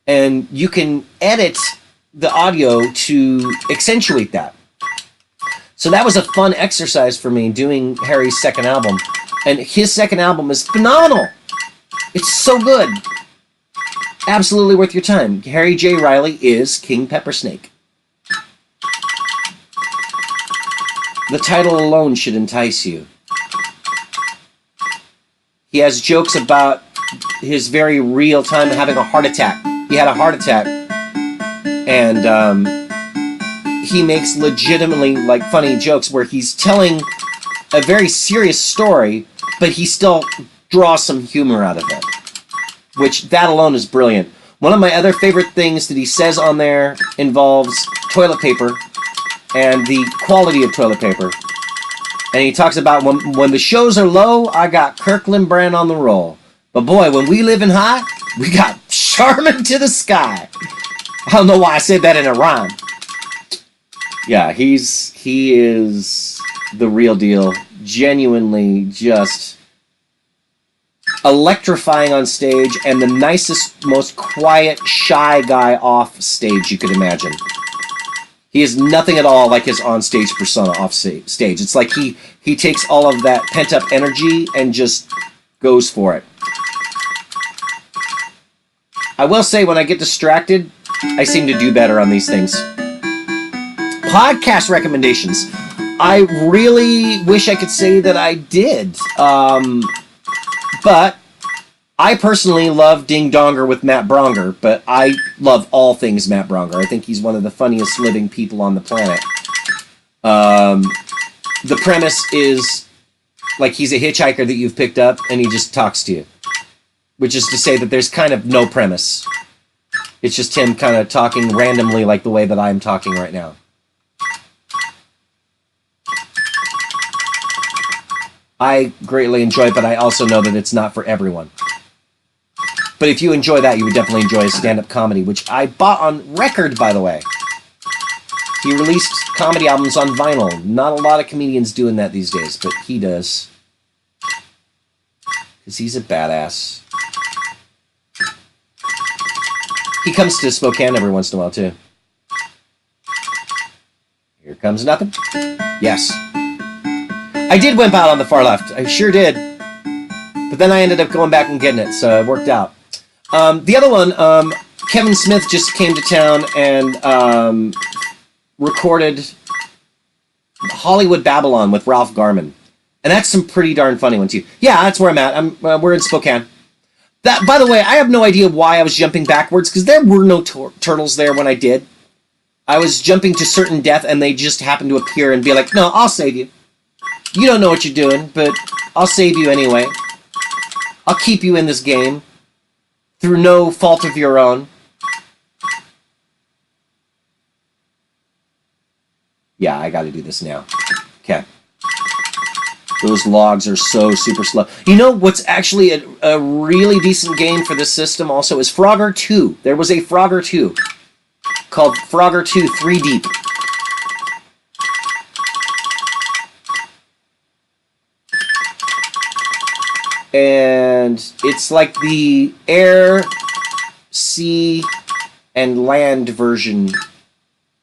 and you can edit the audio to accentuate that. So that was a fun exercise for me doing Harry's second album, and his second album is phenomenal. It's so good. Absolutely worth your time. Harry J. Riley is King Peppersnake. The title alone should entice you. He has jokes about his very real time having a heart attack. He had a heart attack. And he makes legitimately, like, funny jokes where he's telling a very serious story, but he still draws some humor out of it. Which, that alone is brilliant. One of my other favorite things that he says on there involves toilet paper and the quality of toilet paper. And he talks about when the shows are low, I got Kirkland brand on the roll. But boy, when we live in high, we got Charmin to the sky. I don't know why I said that in a rhyme. Yeah, he is the real deal. Genuinely just electrifying on stage, and the nicest, most quiet, shy guy off stage you could imagine. He is nothing at all like his on-stage persona off stage. It's like he takes all of that pent-up energy and just goes for it. I will say, when I get distracted, I seem to do better on these things. Podcast recommendations. I really wish I could say that I did. But I personally love Ding Donger with Matt Bronger, but I love all things Matt Bronger. I think he's one of the funniest living people on the planet. The premise is, like, he's a hitchhiker that you've picked up, and he just talks to you. Which is to say that there's kind of no premise. It's just him kind of talking randomly like the way that I'm talking right now. I greatly enjoy it, but I also know that it's not for everyone. But if you enjoy that, you would definitely enjoy his stand-up comedy, which I bought on record, by the way. He released comedy albums on vinyl. Not a lot of comedians doing that these days, but he does. Because he's a badass. He comes to Spokane every once in a while, too. Here comes nothing. Yes. I did wimp out on the far left. I sure did. But then I ended up going back and getting it, so it worked out. The other one, Kevin Smith just came to town and recorded Hollywood Babylon with Ralph Garman. And that's some pretty darn funny one, too. Yeah, that's where I'm at. We're in Spokane. That, by the way, I have no idea why I was jumping backwards, because there were no turtles there when I did. I was jumping to certain death, and they just happened to appear and be like, no, I'll save you. You don't know what you're doing, but I'll save you anyway. I'll keep you in this game through no fault of your own. Yeah, I gotta do this now. Okay. Those logs are so super slow. You know what's actually a really decent game for this system also is Frogger 2. There was a Frogger 2 called Frogger 2 3 Deep. And it's like the air, sea, and land version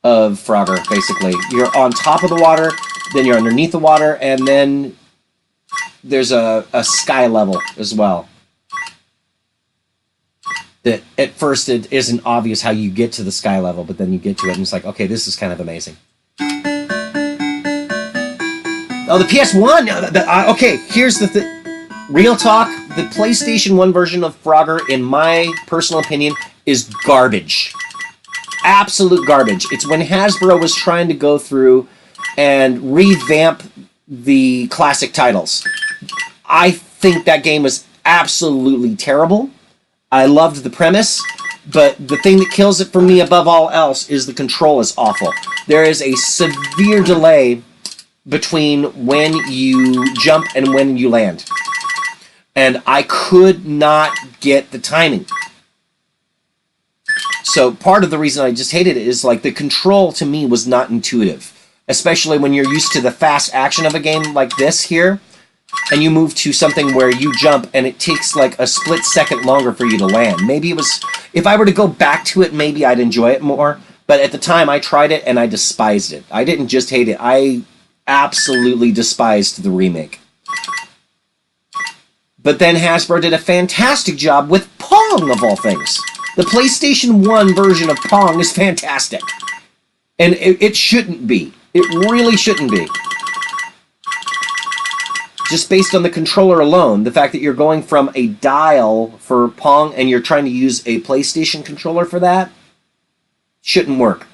of Frogger, basically. You're on top of the water, then you're underneath the water, and then there's a sky level as well. That at first it isn't obvious how you get to the sky level, but then you get to it and it's like, okay, this is kind of amazing. Oh, the PS1! Okay, here's the thing. Real talk, the PlayStation 1 version of Frogger, in my personal opinion, is garbage. Absolute garbage. It's when Hasbro was trying to go through and revamp the classic titles. I think that game was absolutely terrible. I loved the premise, but the thing that kills it for me above all else is the control is awful. There is a severe delay between when you jump and when you land. And I could not get the timing. So part of the reason I just hated it is like the control to me was not intuitive. Especially when you're used to the fast action of a game like this here, and you move to something where you jump and it takes like a split second longer for you to land. Maybe it was, if I were to go back to it, maybe I'd enjoy it more. But at the time I tried it and I despised it. I didn't just hate it, I absolutely despised the remake. But then Hasbro did a fantastic job with Pong, of all things. The PlayStation 1 version of Pong is fantastic. And it shouldn't be. It really shouldn't be. Just based on the controller alone, the fact that you're going from a dial for Pong and you're trying to use a PlayStation controller for that, shouldn't work.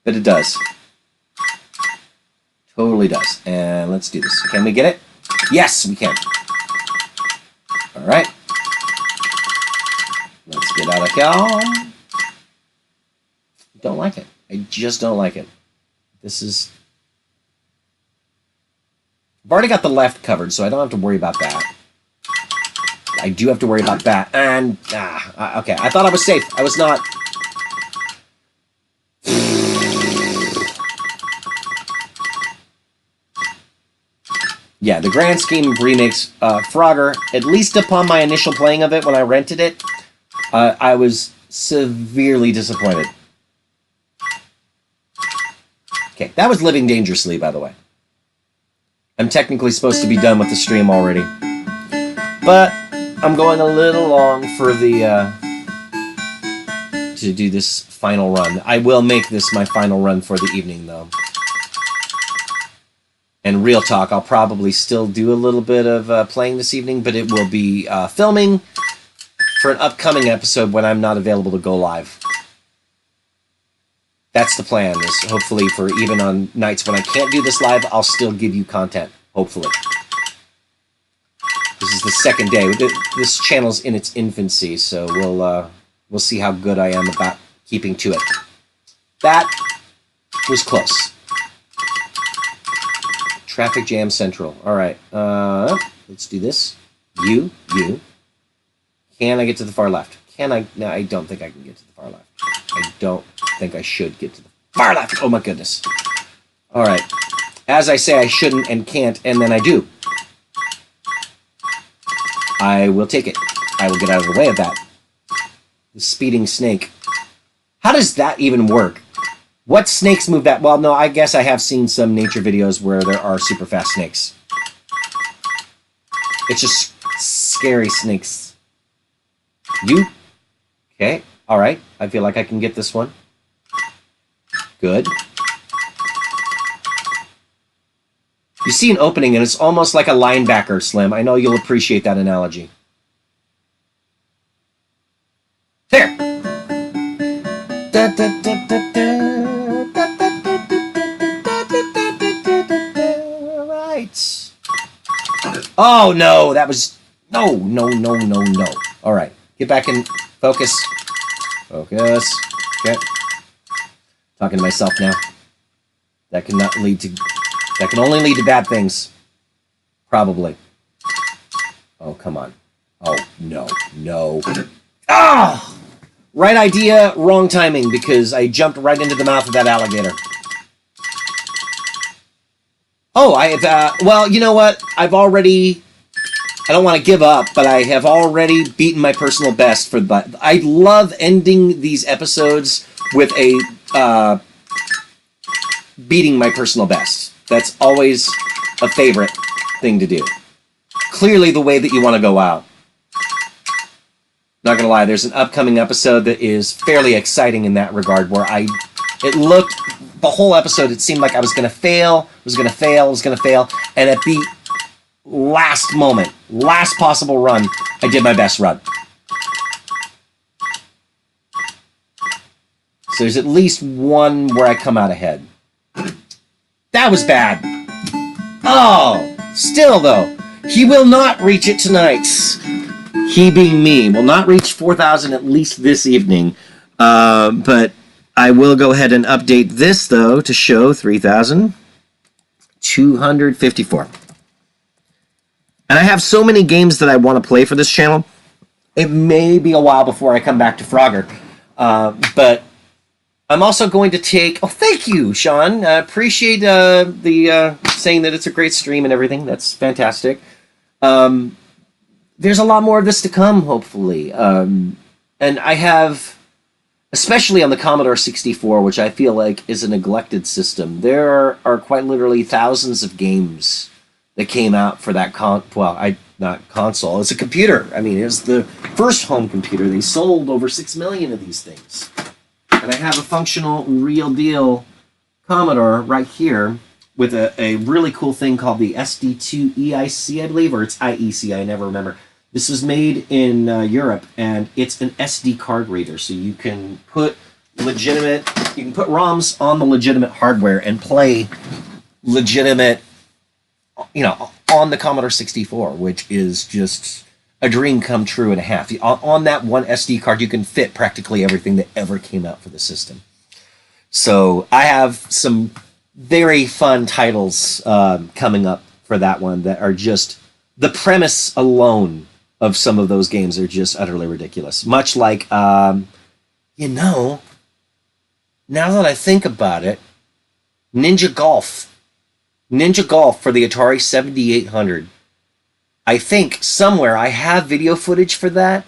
But it does. Totally does. And let's do this. Can we get it? Yes, we can. Alright. Let's get out of here. Don't like it. I just don't like it. This is... I've already got the left covered, so I don't have to worry about that. I do have to worry about that. And, okay. I thought I was safe. I was not. Yeah, the grand scheme of remakes, Frogger, at least upon my initial playing of it when I rented it, I was severely disappointed. Okay, that was Living Dangerously, by the way. I'm technically supposed to be done with the stream already. But I'm going a little long for the, to do this final run. I will make this my final run for the evening, though. And real talk, I'll probably still do a little bit of playing this evening, but it will be filming for an upcoming episode when I'm not available to go live. That's the plan, is hopefully for even on nights when I can't do this live, I'll still give you content, hopefully. This is the second day. This channel's in its infancy, so we'll see how good I am about keeping to it. That was close. Traffic jam central. All right. Let's do this. You. Can I get to the far left? Can I? No, I don't think I can get to the far left. I don't think I should get to the far left. Oh my goodness. All right. As I say, I shouldn't and can't, and then I do. I will take it. I will get out of the way of that. The speeding snake. How does that even work? What snakes move that? Well, no, I guess I have seen some nature videos where there are super fast snakes. It's just scary snakes. You? Okay, alright. I feel like I can get this one. Good. You see an opening and it's almost like a linebacker, Slim. I know you'll appreciate that analogy. Oh, no, that was... No, no, no, no, no. All right, get back in focus. Focus. Okay. Talking to myself now. That cannot lead to... That can only lead to bad things. Probably. Oh, come on. Oh, no, no. Ah! Right idea, wrong timing, because I jumped right into the mouth of that alligator. Oh, I have... well, you know what? I've already... I don't want to give up, but I have already beaten my personal best for that. I love ending these episodes with a beating my personal best. That's always a favorite thing to do. Clearly the way that you want to go out. Not gonna lie, there's an upcoming episode that is fairly exciting in that regard, where it looked, the whole episode, it seemed like I was gonna fail, and at the last moment, last possible run, I did my best run. So there's at least one where I come out ahead. That was bad. Oh, still though, he will not reach it tonight. He being me will not reach 4,000 at least this evening. But I will go ahead and update this though to show 3,254. And I have so many games that I want to play for this channel. It may be a while before I come back to Frogger. But I'm also going to take... Oh, thank you, Sean. I appreciate the saying that it's a great stream and everything. That's fantastic. There's a lot more of this to come, hopefully. And I have, especially on the Commodore 64, which I feel like is a neglected system, there are quite literally thousands of games that came out for that not console. It's a computer. I mean, it was the first home computer. They sold over 6 million of these things. And I have a functional, real deal Commodore right here with a really cool thing called the SD2 EIC, I believe, or it's IEC, I never remember. This was made in Europe, and it's an SD card reader, so you can put ROMs on the legitimate hardware and play legitimate, on the Commodore 64, which is just a dream come true and a half. On that one SD card, you can fit practically everything that ever came out for the system. So I have some very fun titles coming up for that one that are just... The premise alone of some of those games are just utterly ridiculous. Much like, now that I think about it, Ninja Golf for the Atari 7800. I think somewhere I have video footage for that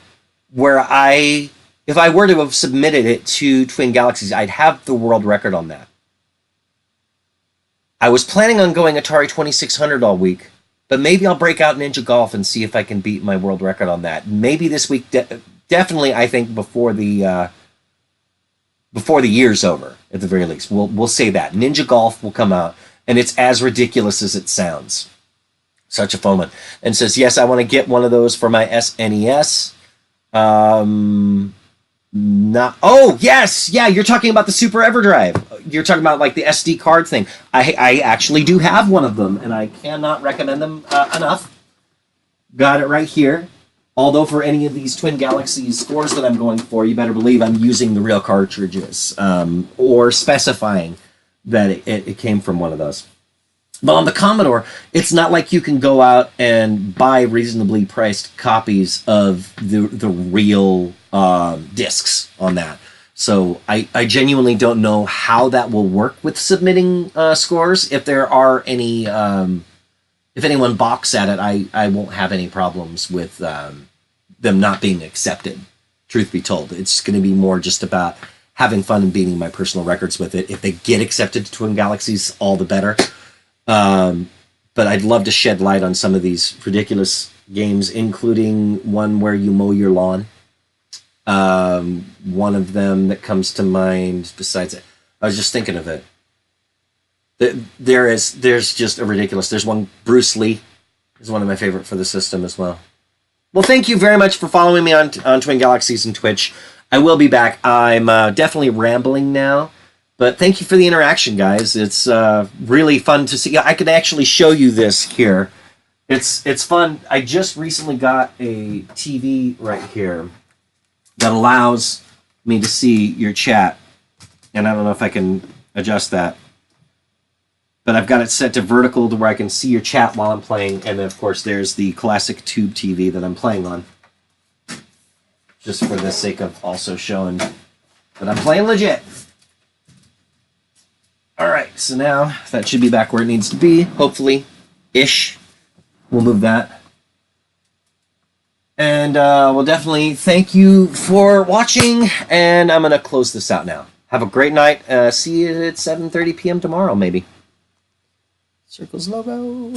where if I were to have submitted it to Twin Galaxies, I'd have the world record on that. I was planning on going Atari 2600 all week, but maybe I'll break out Ninja Golf and see if I can beat my world record on that. Maybe this week, definitely, I think before the year's over, at the very least. We'll say that Ninja Golf will come out, and it's as ridiculous as it sounds. Such a fun one. And says, yes, I want to get one of those for my SNES. Oh, yes! Yeah, you're talking about the Super EverDrive. You're talking about like the SD card thing. I actually do have one of them, and I cannot recommend them enough. Got it right here. Although for any of these Twin Galaxies scores that I'm going for, you better believe I'm using the real cartridges, or specifying that it came from one of those. But on the Commodore, it's not like you can go out and buy reasonably priced copies of the real discs on that. So I genuinely don't know how that will work with submitting scores. If there are any, if anyone balks at it, I won't have any problems with them not being accepted. Truth be told, it's going to be more just about having fun and beating my personal records with it. If they get accepted to Twin Galaxies, all the better. But I'd love to shed light on some of these ridiculous games, including one where you mow your lawn. One of them that comes to mind besides it, I was just thinking of it. There's just a ridiculous. There's one, Bruce Lee is one of my favorite for the system as well. Well, thank you very much for following me on Twin Galaxies and Twitch. I will be back. I'm definitely rambling now. But thank you for the interaction, guys. It's really fun to see. I can actually show you this here. It's fun. I just recently got a TV right here that allows me to see your chat, and I don't know if I can adjust that, but I've got it set to vertical to where I can see your chat while I'm playing, and then of course there's the classic tube TV that I'm playing on, just for the sake of also showing that I'm playing legit. All right, so now that should be back where it needs to be, hopefully, ish. We'll move that. And we'll definitely thank you for watching, and I'm going to close this out now. Have a great night. See you at 7:30 p.m. tomorrow, maybe. Circles logo.